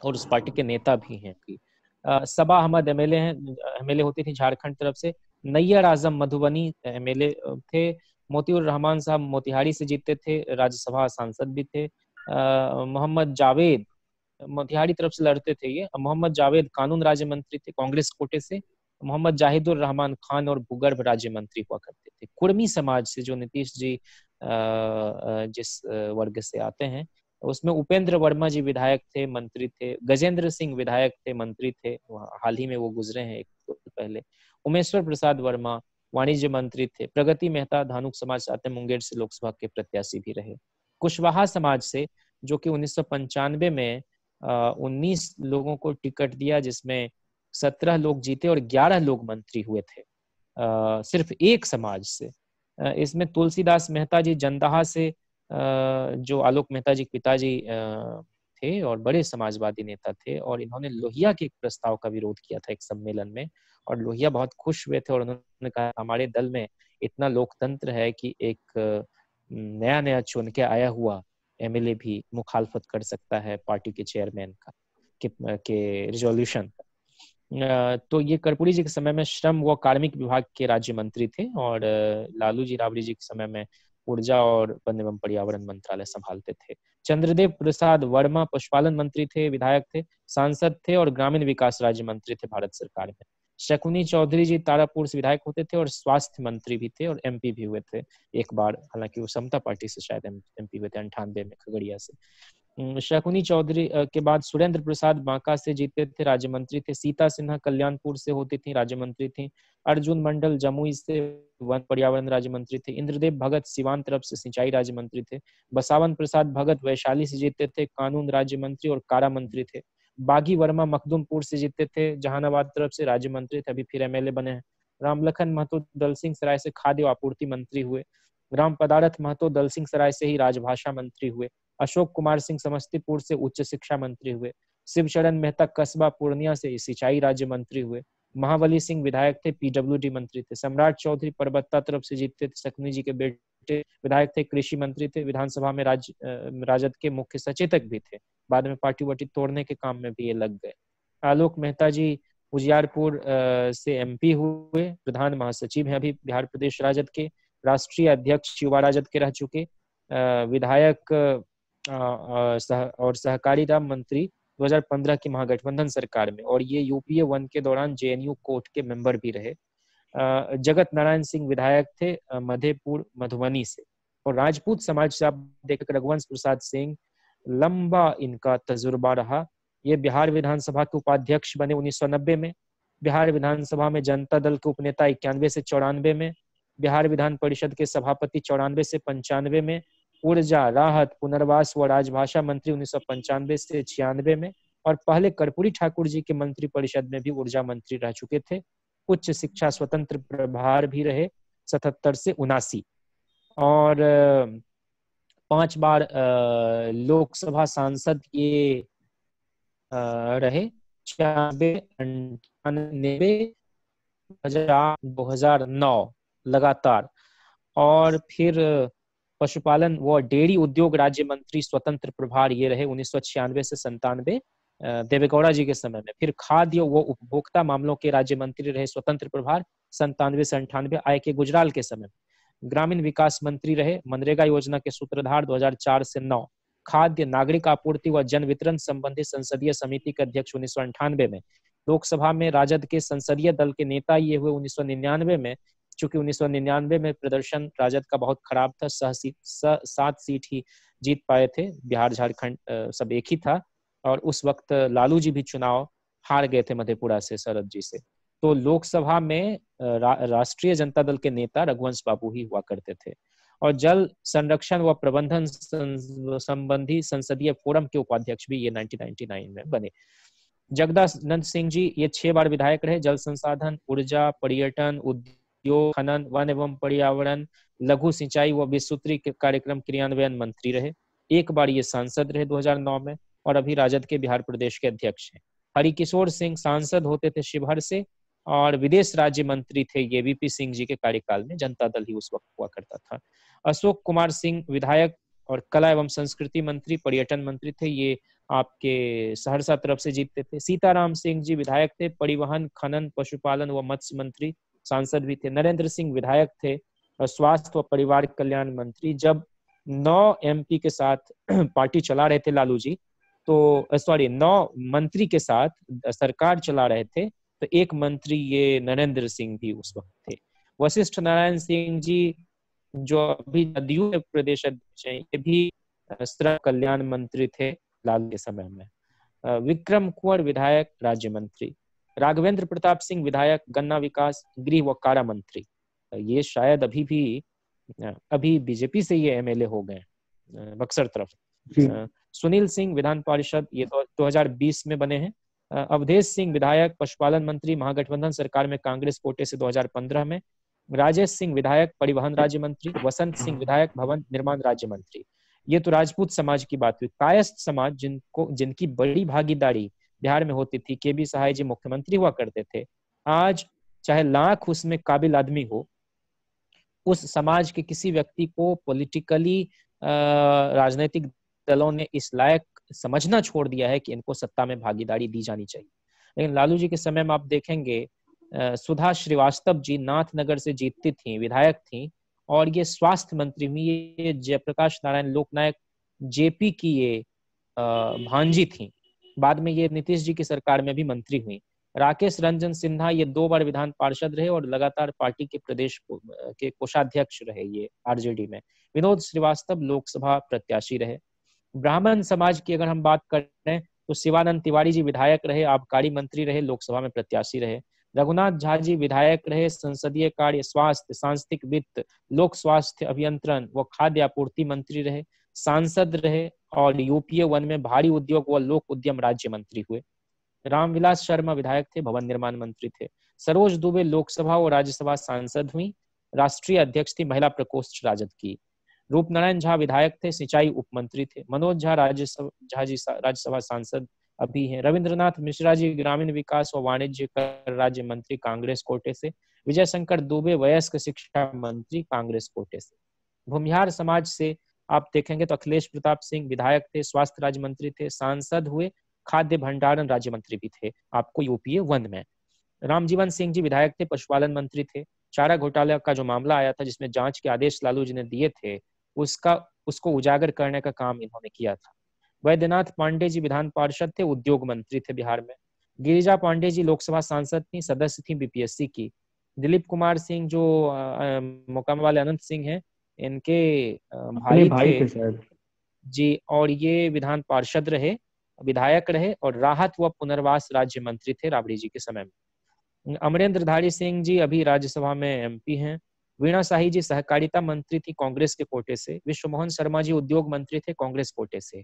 और उस पार्टी के नेता भी हैं। सबा अहमद एमएलए हैं, एमएलए होती थी झारखंड तरफ से। नैयर आजम मधुबनी एमएलए थे। मोतीउर रहमान साहब मोतिहारी से जीते थे, राज्यसभा सांसद भी थे। मोहम्मद जावेद मोतिहारी तरफ से लड़ते थे ये। मोहम्मद जावेद कानून राज्य मंत्री थे कांग्रेस कोटे से। मोहम्मद जाहिदुर रहमान खान और भूगर्भ राज्य मंत्री हुआ करते थे। कुर्मी समाज से जो नीतीश जी जिस वर्ग से आते हैं, उसमें उपेंद्र वर्मा जी विधायक थे, मंत्री थे। गजेंद्र सिंह विधायक थे, मंत्री थे, हाल ही में वो गुजरे हैं एक तो पहले। उमेश्वर प्रसाद वर्मा वाणिज्य मंत्री थे। प्रगति मेहता धानुक समाज से आते, मुंगेर से लोकसभा के प्रत्याशी भी रहे। कुशवाहा समाज से, जो कि 1995 में 19 लोगों को टिकट दिया, जिसमें 17 लोग जीते और 11 लोग मंत्री हुए थे, सिर्फ एक समाज से। इसमें तुलसीदास मेहता जी जंदाहा से, जो आलोक मेहता जी के पिताजी थे और बड़े समाजवादी नेता थे, और इन्होंने लोहिया के एक प्रस्ताव का विरोध किया था एक सम्मेलन में, और लोहिया बहुत खुश हुए थे और उन्होंने कहा हमारे दल में इतना लोकतंत्र है कि एक नया चुन के आया हुआ एमएलए भी मुखालफत कर सकता है पार्टी के चेयरमैन का के रिजोल्यूशन। तो ये कर्पूरी जी के समय में श्रम व कार्मिक विभाग के राज्य मंत्री थे, और लालू जी राबड़ी जी के समय में ऊर्जा और वन एवं पर्यावरण मंत्रालय संभालते थे। चंद्रदेव प्रसाद वर्मा पशुपालन मंत्री थे, विधायक थे, सांसद थे और ग्रामीण विकास राज्य मंत्री थे भारत सरकार में। शकुनी चौधरी जी तारापुर से विधायक होते थे और स्वास्थ्य मंत्री भी थे और एमपी भी हुए थे एक बार, हालांकि वो समता पार्टी से शायद एमपी हुए थे 98 में खगड़िया से। शकुनी चौधरी के बाद सुरेंद्र प्रसाद बांका से जीते थे, राज्य मंत्री थे। सीता सिन्हा कल्याणपुर से होती थी, राज्य मंत्री थी। अर्जुन मंडल जमुई से वन पर्यावरण राज्य मंत्री थे। इंद्रदेव भगत सिवान तरफ से सिंचाई राज्य मंत्री थे। बसावन प्रसाद भगत वैशाली से जीते थे, कानून राज्य मंत्री और कारा मंत्री थे। बागी वर्मा मखदुमपुर से जीते थे, जहानाबाद तरफ से राज्य मंत्री थे, अभी फिर एमएलए बने हैं। रामलखन महतो दलसिंह सराय से खाद्य आपूर्ति मंत्री हुए। राम पदारथ महतो दलसिंह सराय से ही राजभाषा मंत्री हुए। अशोक कुमार सिंह समस्तीपुर से उच्च शिक्षा मंत्री हुए। शिवचरण मेहता कस्बा पूर्णिया से सिंचाई राज्य मंत्री हुए। महाबली सिंह विधायक थे, पीडब्ल्यूडी मंत्री थे। सम्राट चौधरी परबत्ता तरफ से जीतते थे, शकुनी जी के बेटे, विधायक थे, कृषि मंत्री थे, विधानसभा में राजद के मुख्य सचेतक भी थे। बाद में पार्टी वार्टी तोड़ने के काम में भी ये लग गए। आलोक मेहता जी उजियारपुर से एमपी हुए, प्रधान महासचिव हैं अभी बिहार प्रदेश राजद के। राष्ट्रीय अध्यक्ष युवा राजद के रह चुके, विधायक और सहकारी राम मंत्री 2015 की महागठबंधन सरकार में, और ये यूपीए 1 के दौरान जेएनयू कोर्ट के मेंबर भी रहे। जगत नारायण सिंह विधायक थे मधेपुर मधुबनी से। और राजपूत समाज से आप देखें रघुवंश प्रसाद सिंह, लंबा इनका तजुर्बा रहा। ये बिहार विधानसभा के उपाध्यक्ष बने 1990 में, बिहार विधानसभा में जनता दल के उपनेता 91 से 94 में, बिहार विधान परिषद के सभापति 94 से 95 में, ऊर्जा, राहत, पुनर्वास व राजभाषा मंत्री 1995 से 96 में, और पहले कर्पूरी ठाकुर जी के मंत्री परिषद में भी ऊर्जा मंत्री रह चुके थे। उच्च शिक्षा स्वतंत्र प्रभार भी रहे 77 से 79, और 5 बार लोकसभा सांसद ये रहे, 96, 98, 2009 लगातार। और फिर पशुपालन व डेयरी उद्योग राज्य मंत्री स्वतंत्र प्रभार ये रहे 1996 से 97 देवेगौड़ा जी के समय में। फिर खाद्य व उपभोक्ता मामलों के राज्य मंत्री रहे स्वतंत्र प्रभार 97 से 98 आय के गुजराल के समय में। ग्रामीण विकास मंत्री रहे, मनरेगा योजना के सूत्रधार 2004 से 9, खाद्य, नागरिक आपूर्ति व जन वितरण संबंधी संसदीय समिति के अध्यक्ष 1998 में। लोकसभा में राजद के संसदीय दल के नेता ये हुए 1999 में। चूंकि 1999 में प्रदर्शन राजद का बहुत खराब था, 7 सीट ही जीत पाए थे, बिहार झारखंड सब एक ही था, और उस वक्त लालू जी भी चुनाव हार गए थे मधेपुरा से शरद जी से। तो लोकसभा में राष्ट्रीय जनता दल के नेता रघुवंश बाबू ही हुआ करते थे। और जल संरक्षण व प्रबंधन संबंधी संसदीय फोरम के उपाध्यक्ष भी ये 1999 में बने। जगदानंद सिंह जी ये 6 बार विधायक रहे। जल संसाधन, ऊर्जा, पर्यटन, उद्योग, खनन, वन एवं पर्यावरण, लघु सिंचाई व विश्वसूत्री कार्यक्रम क्रियान्वयन मंत्री रहे। 1 बार ये सांसद रहे 2009 में, और अभी राजद के बिहार प्रदेश के अध्यक्ष हैं। हरिकिशोर सिंह सांसद होते थे शिवहर से, और विदेश राज्य मंत्री थे ये वीपी सिंह जी के कार्यकाल में, जनता दल ही उस वक्त हुआ करता था। अशोक कुमार सिंह विधायक और कला एवं संस्कृति मंत्री, पर्यटन मंत्री थे, ये आपके सहरसा तरफ से जीतते थे। सीताराम सिंह जी विधायक थे, परिवहन, खनन, पशुपालन व मत्स्य मंत्री, सांसद भी थे। नरेंद्र सिंह विधायक थे, स्वास्थ्य व परिवार कल्याण मंत्री। जब 9 एमपी के साथ पार्टी चला रहे थे लालू जी, तो 9 मंत्री के साथ सरकार चला रहे थे, तो 1 मंत्री ये नरेंद्र सिंह भी उस वक्त थे। वशिष्ठ नारायण सिंह जी जो अभी जदयू प्रदेश अध्यक्ष हैं, ये भी श्रम कल्याण मंत्री थे लालू के समय में। विक्रम कुंवर विधायक, राज्य मंत्री। राघवेंद्र प्रताप सिंह विधायक, गन्ना विकास, गृह व कारा मंत्री। ये शायद अभी बीजेपी से ये एमएलए हो गए बक्सर तरफ। सुनील सिंह विधान परिषद, ये 2020 में बने हैं। अवधेश सिंह विधायक, पशुपालन मंत्री, महागठबंधन सरकार में कांग्रेस कोटे से 2015 में। राजेश सिंह विधायक, परिवहन राज्य मंत्री। वसंत सिंह विधायक, भवन निर्माण राज्य मंत्री। ये तो राजपूत समाज की बात हुई। कायस्थ समाज, जिनकी बड़ी भागीदारी बिहार में होती थी, के बी सहाय जी मुख्यमंत्री हुआ करते थे। आज चाहे लाख उसमें काबिल आदमी हो, उस समाज के किसी व्यक्ति को पॉलिटिकली राजनीतिक दलों ने इस लायक समझना छोड़ दिया है कि इनको सत्ता में भागीदारी दी जानी चाहिए। लेकिन लालू जी के समय में आप देखेंगे सुधा श्रीवास्तव जी नाथनगर से जीतती थी, विधायक थी, और ये स्वास्थ्य मंत्री हुई। ये जयप्रकाश नारायण लोकनायक जेपी की ये भांजी थी। बाद में ये नीतीश जी की सरकार में भी मंत्री हुई। राकेश रंजन सिन्हा ये 2 बार विधान पार्षद रहे और लगातार पार्टी के प्रदेश के कोषाध्यक्ष रहे ये आरजेडी में। विनोद श्रीवास्तव लोकसभा प्रत्याशी रहे। ब्राह्मण समाज की अगर हम बात करें तो शिवानंद तिवारी जी विधायक रहे, आबकारी मंत्री रहे, लोकसभा में प्रत्याशी रहे। रघुनाथ झा जी विधायक रहे, संसदीय कार्य, स्वास्थ्य, सांस्कृतिक वित्त, लोक स्वास्थ्य अभियंत्रण व खाद्य आपूर्ति मंत्री रहे, सांसद रहे, और यूपीए 1 में भारी उद्योग व लोक उद्यम राज्य मंत्री हुए। रामविलास शर्मा विधायक थे, भवन निर्माण मंत्री थे। सरोज दुबे लोकसभा और राज्यसभा सांसद हुई, राष्ट्रीय अध्यक्ष थी महिला प्रकोष्ठ राजद की। रूपनारायण झा विधायक थे, सिंचाई उपमंत्री थे। मनोज झा राज्यसभा सांसद अभी हैं। रविंद्रनाथ मिश्रा जी ग्रामीण विकास और वाणिज्य कर राज्य मंत्री, कांग्रेस कोटे से। विजय शंकर दुबे वयस्क शिक्षा मंत्री, कांग्रेस कोटे से। भूमिहार समाज से आप देखेंगे तो अखिलेश प्रताप सिंह विधायक थे, स्वास्थ्य राज्य मंत्री थे, सांसद हुए, खाद्य भंडारण राज्य मंत्री भी थे आपको यूपीए 1 में। रामजीवन सिंह जी विधायक थे, पशुपालन मंत्री थे। चारा घोटाला का जो मामला आया था जिसमें जांच के आदेश लालू जी ने दिए थे, उसको उजागर करने का काम इन्होंने किया था। वैद्यनाथ पांडे जी विधान पार्षद थे, उद्योग मंत्री थे बिहार में। गिरिजा पांडे जी लोकसभा सांसद थी, सदस्य थी बीपीएससी की। दिलीप कुमार सिंह जो मोकामा वाले अनंत सिंह हैं, इनके अपने भाई भाई थे थे शायद। जी। और ये विधान पार्षद रहे, विधायक रहे, और राहत व पुनर्वास राज्य मंत्री थे राबड़ी जी के समय में। अमरेंद्र धारी सिंह जी अभी राज्यसभा में एमपी हैं। वीणा शाही जी सहकारिता मंत्री थी कांग्रेस के कोटे से। विश्व मोहन शर्मा जी उद्योग मंत्री थे कांग्रेस कोटे से।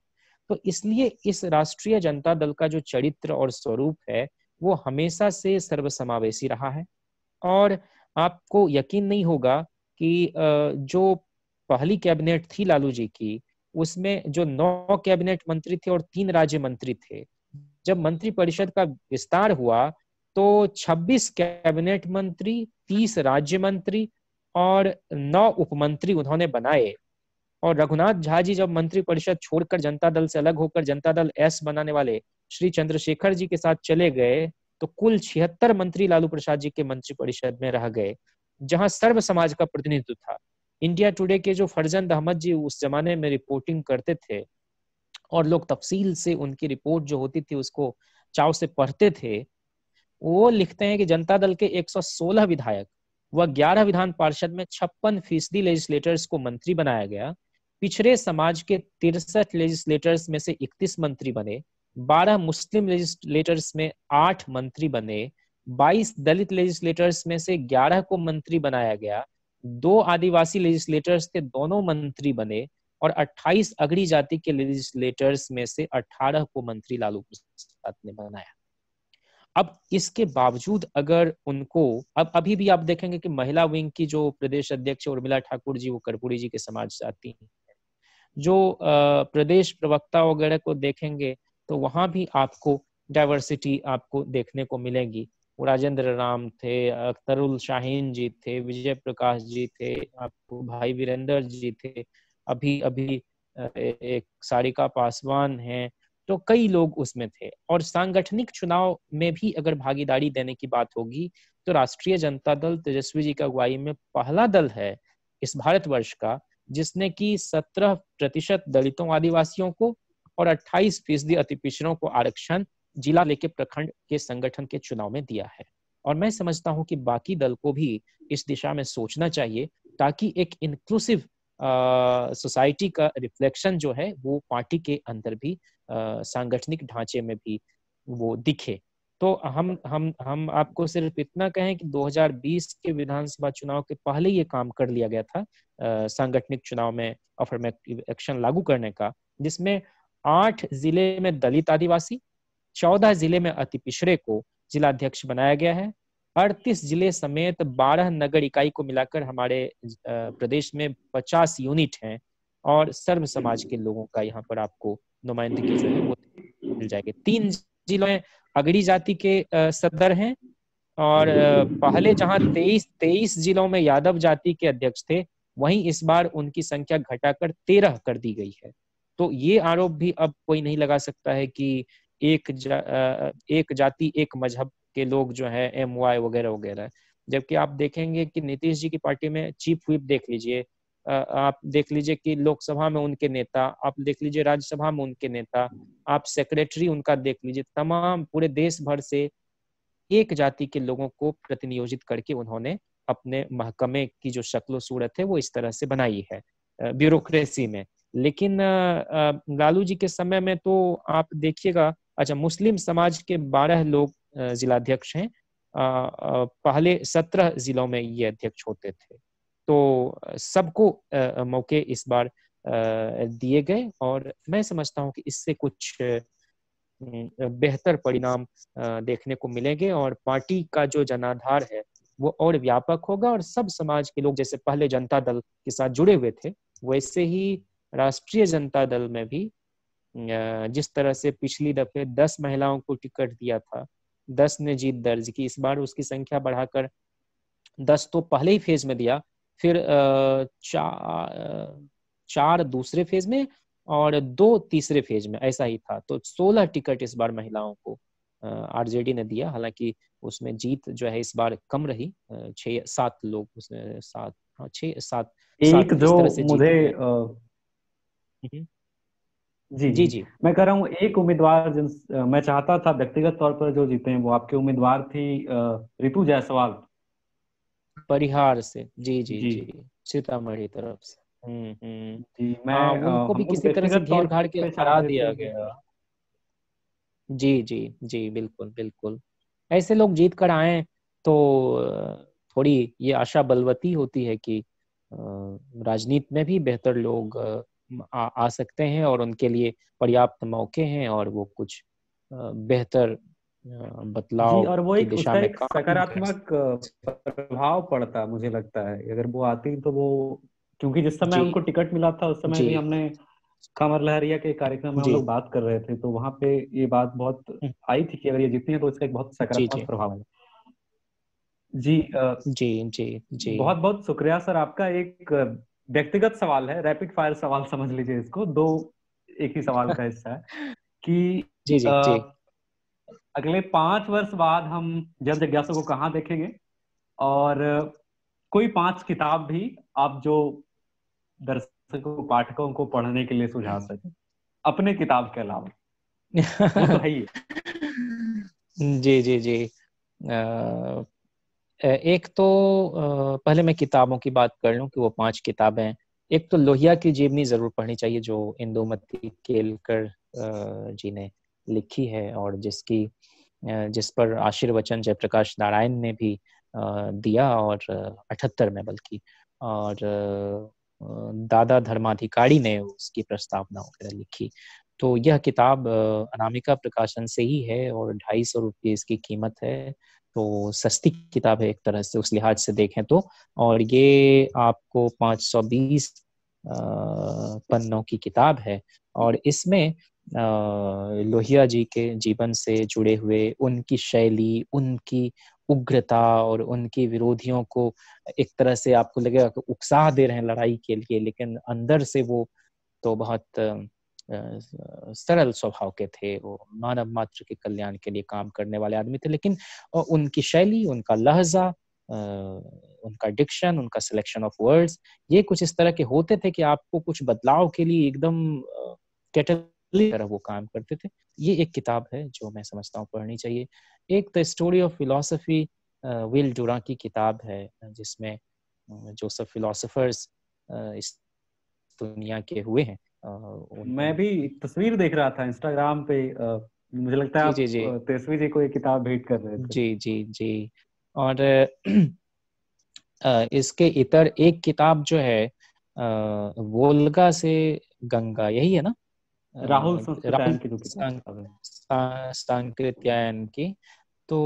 तो इसलिए इस राष्ट्रीय जनता दल का जो चरित्र और स्वरूप है वो हमेशा से सर्वसमावेशी रहा है। और आपको यकीन नहीं होगा कि जो पहली कैबिनेट थी लालू जी की, उसमें जो 9 कैबिनेट मंत्री थे और 3 राज्य मंत्री थे, जब मंत्रिपरिषद का विस्तार हुआ तो 26 कैबिनेट मंत्री, 30 राज्य मंत्री और 9 उपमंत्री उन्होंने बनाए। और रघुनाथ झा जी जब मंत्रिपरिषद छोड़कर जनता दल से अलग होकर जनता दल एस बनाने वाले श्री चंद्रशेखर जी के साथ चले गए, तो कुल 76 मंत्री लालू प्रसाद जी के मंत्रिपरिषद में रह गए, जहां सर्व समाज का प्रतिनिधित्व था। इंडिया टुडे के जो फरजंद अहमद जी उस जमाने में रिपोर्टिंग करते थे और लोग तफसील से उनकी रिपोर्ट जो होती थी उसको चाव से पढ़ते थे, वो लिखते हैं कि जनता दल के 116 विधायक व 11 विधान पार्षद में 56% लेजिस्लेटर्स को मंत्री बनाया गया। पिछड़े समाज के 63 लेजिस्लेटर्स में से 31 मंत्री बने, 12 मुस्लिम लेजिस्लेटर्स में 8 मंत्री बने, 22 दलित लेजिस्लेटर्स में से 11 को मंत्री बनाया गया, 2 आदिवासी लेजिस्लेटर्स थे, दोनों मंत्री बने, और 28 अगड़ी जाति के लेजिस्लेटर्स में से 18 को मंत्री लालू प्रसाद ने बनाया। अब इसके बावजूद अगर उनको अब अभी भी आप देखेंगे कि महिला विंग की जो प्रदेश अध्यक्ष उर्मिला ठाकुर जी वो कर्पूरी जी के समाज से आती हैं। जो प्रदेश प्रवक्ता वगैरह को देखेंगे तो वहां भी आपको डाइवर्सिटी आपको देखने को मिलेगी। वो राजेंद्र राम थे, अख्तरुल शाहीन जी थे, विजय प्रकाश जी थे, आपको भाई वीरेंद्र जी थे, अभी अभी एक सारिका पासवान हैं, तो कई लोग उसमें थे। और सांगठनिक चुनाव में भी अगर भागीदारी देने की बात होगी तो राष्ट्रीय जनता दल तेजस्वी जी की अगुवाई में पहला दल है इस भारतवर्ष का जिसने कि 17% दलितों आदिवासियों को और 28% अति पिछड़ों को आरक्षण जिला लेके प्रखंड के संगठन के चुनाव में दिया है। और मैं समझता हूं कि बाकी दल को भी इस दिशा में सोचना चाहिए ताकि एक इंक्लूसिव सोसाइटी का रिफ्लेक्शन जो है वो पार्टी के अंदर भी सांगठनिक ढांचे में भी वो दिखे। तो हम आपको सिर्फ इतना कहें कि 2020 के विधानसभा चुनाव के पहले ये काम कर लिया गया था सांगठनिक चुनाव में अफर्मेटिव एक्शन लागू करने का, जिसमें 8 जिले में दलित आदिवासी, 14 जिले में अति पिछड़े को जिलाध्यक्ष बनाया गया है। 38 जिले समेत 12 नगर इकाई को मिलाकर हमारे प्रदेश में 50 यूनिट हैं और सर्व समाज के लोगों का यहाँ पर आपको नुमाइंदगी जो है वो मिल जाएगी। 3 जिलों में अगड़ी जाति के सदर हैं और पहले जहां 23 जिलों में यादव जाति के अध्यक्ष थे वहीं इस बार उनकी संख्या घटाकर 13 कर दी गई है। तो ये आरोप भी अब कोई नहीं लगा सकता है कि एक जाति एक मजहब के लोग जो है MY वगैरह वगैरह, जबकि आप देखेंगे कि नीतीश जी की पार्टी में चीफ व्हिप देख लीजिए, आप देख लीजिए कि लोकसभा में उनके नेता, आप देख लीजिए राज्यसभा में उनके नेता, आप सेक्रेटरी उनका देख लीजिए, तमाम पूरे देश भर से एक जाति के लोगों को प्रतिनियोजित करके उन्होंने अपने महकमे की जो शक्ल सूरत है वो इस तरह से बनाई है ब्यूरोक्रेसी में। लेकिन लालू जी के समय में तो आप देखिएगा, अच्छा मुस्लिम समाज के 12 लोग जिलाध्यक्ष हैं, पहले 17 जिलों में ये अध्यक्ष होते थे। तो सबको मौके इस बार दिए गए और मैं समझता हूं कि इससे कुछ बेहतर परिणाम देखने को मिलेंगे और पार्टी का जो जनाधार है वो और व्यापक होगा और सब समाज के लोग जैसे पहले जनता दल के साथ जुड़े हुए थे वैसे ही राष्ट्रीय जनता दल में भी जिस तरह से पिछली दफे 10 महिलाओं को टिकट दिया था, 10 ने जीत दर्ज की, इस बार उसकी संख्या बढ़ाकर 10 तो पहले ही फेज में दिया, फिर 4 दूसरे फेज में और 2 तीसरे फेज में, ऐसा ही था। तो 16 टिकट इस बार महिलाओं को आरजेडी ने दिया, हालांकि उसमें जीत जो है इस बार कम रही, 6-7 लोग उसमें 6-7 एक जो मुझे जी जी जी मैं कह रहा हूँ एक उम्मीदवार मैं चाहता था व्यक्तिगत तौर पर जो जीते हैं वो आपके उम्मीदवार थी ऋतु जायसवाल। परिहार से, जी जी जी जी, सीतामढ़ी तरफ से। जी। हाँ, मैं उनको भी हम लोग किसी तरह से व्यक्तिगत घेर तौर घाड़ के पे हरा चाहते दिया थे कि गया। जी जी जी, बिल्कुल बिल्कुल। ऐसे लोग जीत कर आए तो थोड़ी ये आशा बलवती होती है कि राजनीति में भी बेहतर लोग आ सकते हैं और उनके लिए पर्याप्त मौके हैं और वो कुछ बेहतर जी, बदलाव और वो की एक दिशा उसका में एक काम कर सकारात्मक प्रभाव पड़ता मुझे लगता है, अगर वो आती तो वो, क्योंकि जिस समय जी उनको टिकट मिला था उस समय जी भी हमने कमर लहरिया के कार्यक्रम में हम जी लोग बात कर रहे थे, तो वहां पे ये बात बहुत आई थी कि अगर ये जीतती है तो इसका एक बहुत जी सकारात्मक जी प्रभाव है। जी, जी जी जी बहुत बहुत शुक्रिया सर आपका। एक व्यक्तिगत सवाल है, रैपिड फायर सवाल समझ लीजिए इसको, दो एक ही सवाल का हिस्सा है कि जी जी जी। अगले 5 वर्ष बाद हम जब जिज्ञासु को कहाँ देखेंगे, और कोई 5 किताब भी आप जो दर्शकों पाठकों को पढ़ने के लिए सुझा सके अपने किताब के अलावा, वो तो है ही। जी जी जी। एक तो पहले मैं किताबों की बात कर लूं कि वो 5 किताबें। एक तो लोहिया की जीवनी जरूर पढ़नी चाहिए जो इंदुमती केलकर जी ने लिखी है और जिस पर आशीर्वचन जयप्रकाश नारायण ने भी दिया, और 78 में बल्कि, और दादा धर्माधिकारी ने उसकी प्रस्तावना वगैरह लिखी। तो यह किताब अनामिका प्रकाशन से ही है और 250 रुपये इसकी कीमत है। तो सस्ती किताब है एक तरह से उस लिहाज से देखें तो। और ये आपको 520 पन्नों की किताब है और इसमें लोहिया जी के जीवन से जुड़े हुए उनकी शैली, उनकी उग्रता और उनके विरोधियों को एक तरह से आपको लगेगा कि उकसा दे रहे हैं लड़ाई के लिए, लेकिन अंदर से वो तो बहुत सरल स्वभाव के थे। वो मानव मात्र के कल्याण के लिए काम करने वाले आदमी थे, लेकिन उनकी शैली, उनका लहजा, उनका डिक्शन, उनका सिलेक्शन ऑफ वर्ड्स, ये कुछ इस तरह के होते थे कि आपको कुछ बदलाव के लिए एकदम कैटलिस्ट तरह वो काम करते थे। ये एक किताब है जो मैं समझता हूँ पढ़नी चाहिए। एक The Story of Philosophy Will Durant की किताब है जिसमें जो सब फिलोसफर्स इस दुनिया के हुए हैं मैं भी एक तस्वीर देख रहा था इंस्टाग्राम पे, मुझे लगता है जी आप जी जी तेजस्वी जी को एक किताब भेंट कर रहे थे। जी जी जी। और इसके इतर एक किताब जो है वोल्गा से गंगा, यही है ना? राहुल संस्कृतायन राहुल की जो किताब है। सांकृत्यायन की। तो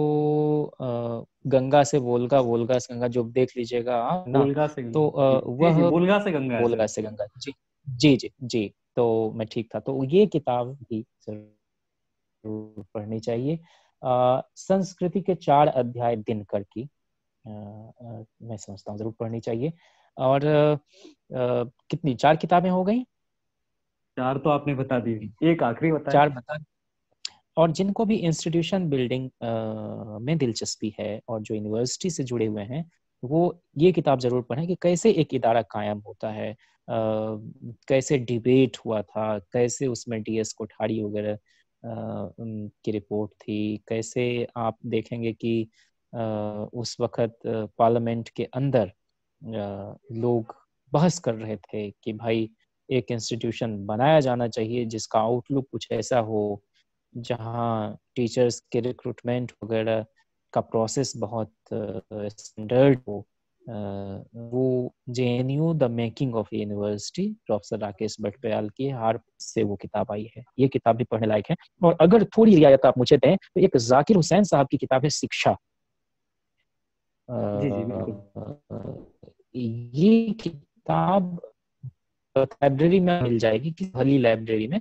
गंगा से वोल्गा, वोल्गा से गंगा, जो देख लीजिएगा आप ना। वोल्गा से तो जी जी जी, वह वोल्गा से गंगा है वोल्गा सर। से गंगा, जी जी जी जी। तो मैं ठीक था, तो ये किताब भी जरूर पढ़नी चाहिए। संस्कृति के 4 अध्याय दिनकर की मैं समझता हूँ जरूर पढ़नी चाहिए। और कितनी, 4 किताबें हो गई? चार तो आपने बता दी, एक आखिरी बताएं। 4 बता। और जिनको भी इंस्टीट्यूशन बिल्डिंग में दिलचस्पी है और जो यूनिवर्सिटी से जुड़े हुए हैं, वो ये किताब जरूर पढ़ें कि कैसे एक इदारा कायम होता है, कैसे डिबेट हुआ था, कैसे उसमें डीएस कोठारी वगैरह की रिपोर्ट थी, कैसे आप देखेंगे कि उस वक्त पार्लियामेंट के अंदर लोग बहस कर रहे थे कि भाई एक इंस्टीट्यूशन बनाया जाना चाहिए जिसका आउटलुक कुछ ऐसा हो जहाँ टीचर्स के रिक्रूटमेंट वगैरह का प्रोसेस बहुत स्टैंडर्ड हो। वो JNU the making of university, professor Rakesh Batabyal की हार से वो किताब आई है। ये किताब भी पढ़ने लायक है। और अगर थोड़ी रियायत आप मुझे दें तो एक जाकिर हुसैन साहब की किताब है शिक्षा। जी जी बिल्कुल। ये किताब लाइब्रेरी में मिल जाएगी, किसी भली लाइब्रेरी में।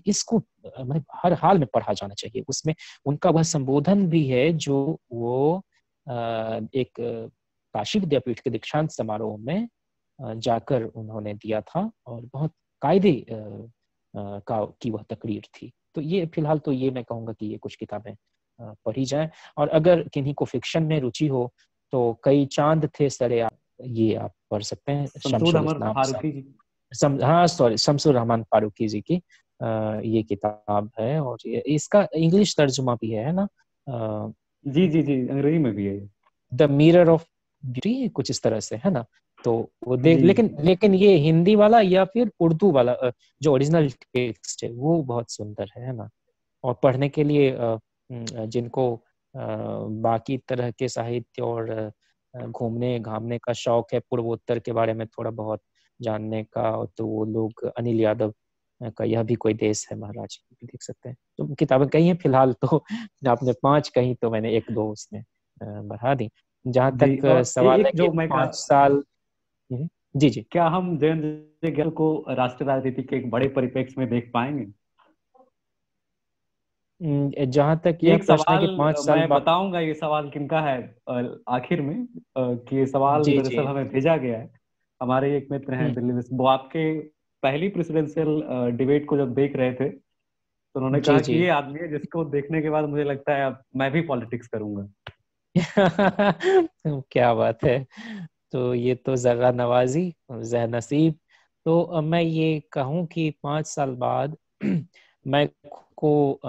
इसको मतलब हर हाल में पढ़ा जाना चाहिए। उसमें उनका वह संबोधन भी है जो वो एक काशी विद्यापीठ के दीक्षांत समारोह में जाकर उन्होंने दिया था, और बहुत कायदे का की वह तकरीर थी। तो ये फिलहाल तो ये मैं कहूँगा कि ये कुछ किताबें पढ़ी जाएं। और अगर किन्हीं को फिक्शन में रुचि हो तो कई चांद थे सरे, ये आप पढ़ सकते हैं, शमसूद शमशुल अमर इस्लाम साहब। फारूकी जी। हाँ सॉरी, शमसुर रहमान फारूकी जी की ये किताब है। और इसका इंग्लिश तर्जुमा भी है ना? जी जी जी, अंग्रेजी में भी है ये। द मिरर ऑफ ब्यूटी है कुछ इस तरह से, है ना। तो वो जी लेकिन ये हिंदी वाला या फिर उर्दू वाला जो ओरिजिनल टेक्स्ट है वो बहुत सुंदर है ना। और पढ़ने के लिए जिनको बाकी तरह के साहित्य और घूमने घामने का शौक है, पूर्वोत्तर के बारे में थोड़ा बहुत जानने का, तो वो लोग अनिल यादव का यह भी कोई देश है महाराज भी देख सकते हैं। तो किताबें कई हैं फिलहाल तो आपने 5 कही तो मैंने 1-2 उसमें बढ़ा दी। जहाँ जी। तक और सवाल है एक कि जो मैं 5 साल। जी जी। क्या हम जयंत गिल को राष्ट्रीय राजनीति के एक बड़े परिप्रेक्ष्य में देख पाएंगे? जहाँ तक यह एक प्रश्न है सवाल कि 5 साल मैं बाद। बताऊंगा ये सवाल किनका है आखिर में, कि ये सवाल जी जी। दरअसल हमें भेजा गया है। हमारे एक मित्र हैं दिल्ली में, वो आपके पहली प्रेसिडेंशियल डिबेट को जब देख रहे थे तो उन्होंने जी कहा जी। कि ये आदमी है जिसको देखने के बाद मुझे लगता है अब मैं भी पॉलिटिक्स करूंगा। क्या बात है। तो ये तो जर्रा नवाजी, जह नसीब। तो अब मैं ये कहूँ कि 5 साल बाद मैं को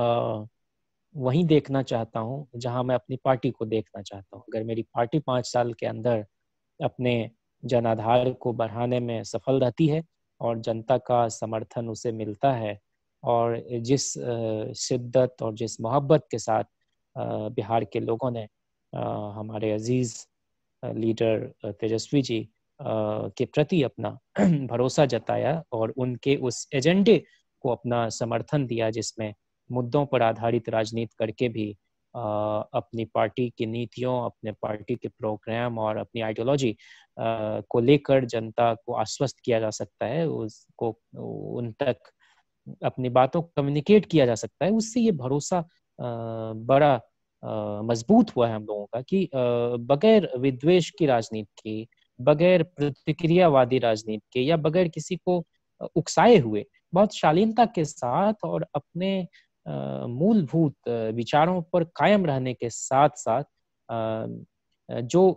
वहीं देखना चाहता हूँ जहां मैं अपनी पार्टी को देखना चाहता हूँ। अगर मेरी पार्टी 5 साल के अंदर अपने जनाधार को बढ़ाने में सफल रहती है और जनता का समर्थन उसे मिलता है, और जिस शिद्दत और जिस मोहब्बत के साथ बिहार के लोगों ने हमारे अजीज लीडर तेजस्वी जी के प्रति अपना भरोसा जताया और उनके उस एजेंडे को अपना समर्थन दिया, जिसमें मुद्दों पर आधारित राजनीति करके भी अपनी पार्टी की नीतियों, अपने पार्टी के प्रोग्राम और अपनी आइडियोलॉजी को लेकर जनता को आश्वस्त किया जा सकता है, उसको उन तक अपनी बातों को कम्युनिकेट किया जा सकता है। उससे ये भरोसा बड़ा मजबूत हुआ है हम लोगों का कि बगैर विद्वेष की राजनीति के, बगैर प्रतिक्रियावादी राजनीति के, या बगैर किसी को उकसाए हुए, बहुत शालीनता के साथ और अपने मूलभूत विचारों पर कायम रहने के साथ साथ जो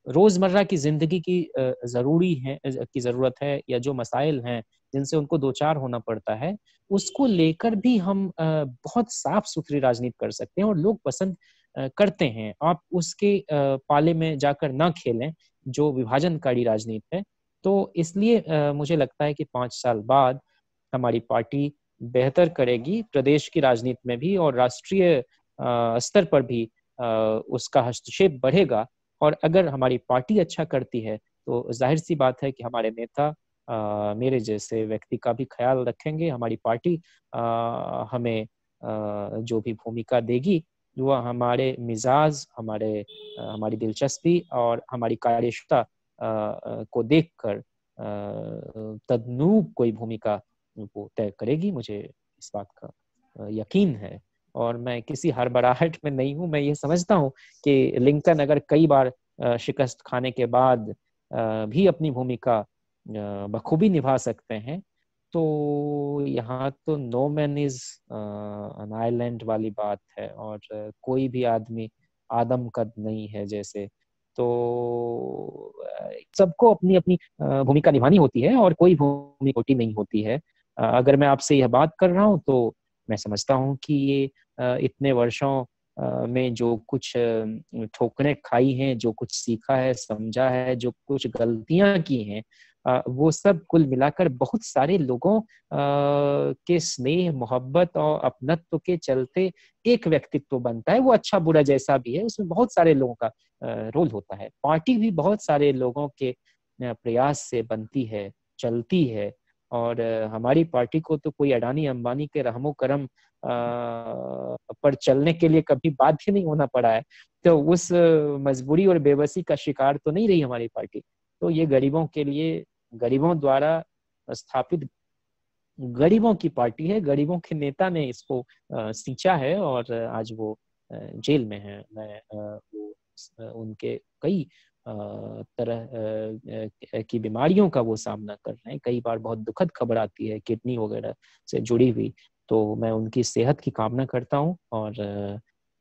रोजमर्रा की जिंदगी की जरूरी है की जरूरत है, या जो मसाइल हैं जिनसे उनको दो चार होना पड़ता है, उसको लेकर भी हम बहुत साफ सुथरी राजनीति कर सकते हैं और लोग पसंद करते हैं। आप उसके पाले में जाकर ना खेलें जो विभाजनकारी राजनीति है। तो इसलिए मुझे लगता है कि 5 साल बाद हमारी पार्टी बेहतर करेगी प्रदेश की राजनीति में भी, और राष्ट्रीय स्तर पर भी उसका हस्तक्षेप बढ़ेगा। और अगर हमारी पार्टी अच्छा करती है तो जाहिर सी बात है कि हमारे नेता मेरे जैसे व्यक्ति का भी ख्याल रखेंगे। हमारी पार्टी हमें जो भी भूमिका देगी वह हमारे मिजाज, हमारी दिलचस्पी और हमारी कार्यक्षमता को देखकर तदनुरूप कोई भूमिका वो तय करेगी। मुझे इस बात का यकीन है, और मैं किसी हड़बड़ाहट में नहीं हूँ। मैं ये समझता हूँ कि लिंकन अगर कई बार शिकस्त खाने के बाद भी अपनी भूमिका बखूबी निभा सकते हैं, तो यहाँ तो no man is an island वाली बात है, और कोई भी आदमी आदम कद नहीं है जैसे। तो सबको अपनी अपनी भूमिका निभानी होती है और कोई भूमिका छोटी नहीं होती है। अगर मैं आपसे यह बात कर रहा हूँ तो मैं समझता हूँ कि ये इतने वर्षों में जो कुछ ठोकरें खाई हैं, जो कुछ सीखा है, समझा है, जो कुछ गलतियां की हैं, वो सब कुल मिलाकर बहुत सारे लोगों के स्नेह, मोहब्बत और अपनत्व के चलते एक व्यक्तित्व बनता है। वो अच्छा बुरा जैसा भी है, उसमें बहुत सारे लोगों का रोल होता है। पार्टी भी बहुत सारे लोगों के प्रयास से बनती है, चलती है। और हमारी पार्टी को तो कोई अडानी अंबानी के रहमो करम पर चलने के लिए कभी बाध्य नहीं होना पड़ा है। तो उस मजबूरी और बेबसी का शिकार तो नहीं रही हमारी पार्टी। तो ये गरीबों के लिए, गरीबों द्वारा स्थापित गरीबों की पार्टी है। गरीबों के नेता ने इसको सींचा है और आज वो जेल में है। उनके कई तरह की बीमारियों का वो सामना कर रहे हैं। कई बार बहुत दुखद खबर आती है किडनी वगैरह से जुड़ी हुई। तो मैं उनकी सेहत की कामना करता हूँ, और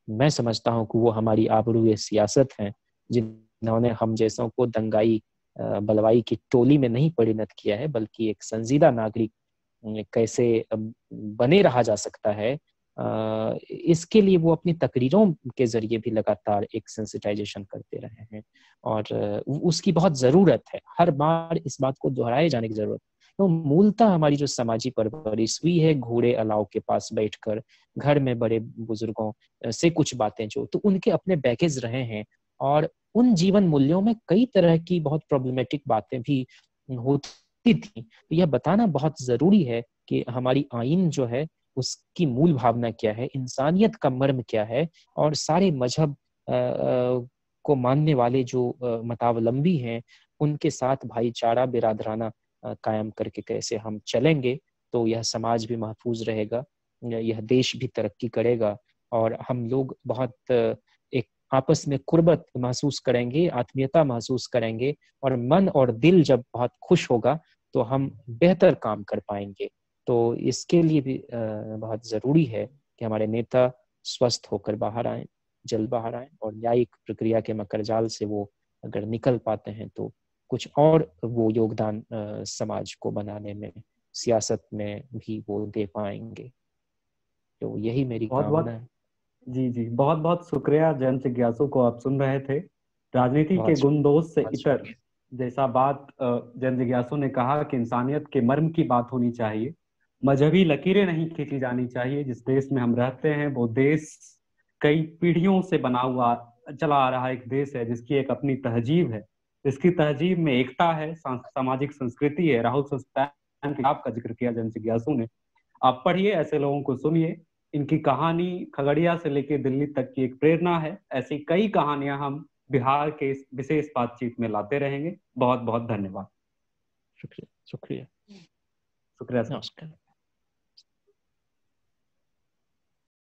मैं समझता हूँ कि वो हमारी आबरूए सियासत हैं, जिन्होंने हम जैसों को दंगाई बलवाई की टोली में नहीं परिणत किया है, बल्कि एक संजीदा नागरिक कैसे बने रहा जा सकता है इसके लिए वो अपनी तकरीरों के जरिए भी लगातार एक सेंसिटाइजेशन करते रहे हैं और उसकी बहुत ज़रूरत है, हर बार इस बात को दोहराए जाने की ज़रूरत। तो मूलतः हमारी जो समाजी परवरिश हुई है घोड़े अलाव के पास बैठकर घर में बड़े बुजुर्गों से कुछ बातें जो तो उनके अपने बैगेज रहे हैं और उन जीवन मूल्यों में कई तरह की बहुत प्रॉब्लमेटिक बातें भी होती थी। तो यह बताना बहुत जरूरी है कि हमारी आइन जो है उसकी मूल भावना क्या है, इंसानियत का मर्म क्या है और सारे मजहब को मानने वाले जो मतावलंबी हैं उनके साथ भाईचारा बिरादराना कायम करके कैसे हम चलेंगे तो यह समाज भी महफूज रहेगा, यह देश भी तरक्की करेगा और हम लोग बहुत एक आपस में कुर्बत महसूस करेंगे, आत्मीयता महसूस करेंगे और मन और दिल जब बहुत खुश होगा तो हम बेहतर काम कर पाएंगे। तो इसके लिए भी बहुत ज़रूरी है कि हमारे नेता स्वस्थ होकर बाहर आए, जल्द बाहर आए और न्यायिक प्रक्रिया के मकरजाल से वो अगर निकल पाते हैं तो कुछ और वो योगदान समाज को बनाने में, सियासत में भी वो दे पाएंगे। तो यही मेरी कामना है। जी, बहुत बहुत शुक्रिया जैन जिज्ञासु को आप सुन रहे थे। राजनीति के गुणदोष से इतर जैसा बात जैन जिज्ञासु ने कहा कि इंसानियत के मर्म की बात होनी चाहिए, मजहबी लकीरें नहीं खींची जानी चाहिए। जिस देश में हम रहते हैं वो देश कई पीढ़ियों से बना हुआ चला आ रहा एक देश है जिसकी एक अपनी तहजीब है, इसकी तहजीब में एकता है, सामाजिक संस्कृति है। राहुल सस्तान की आपका जिक्र किया जैन जिज्ञासु ने, आप पढ़िए, ऐसे लोगों को सुनिए। इनकी कहानी खगड़िया से लेकर दिल्ली तक की एक प्रेरणा है। ऐसी कई कहानियां हम बिहार के इस विशेष बातचीत में लाते रहेंगे। बहुत बहुत धन्यवाद। शुक्रिया। शुक्रिया। नमस्कार।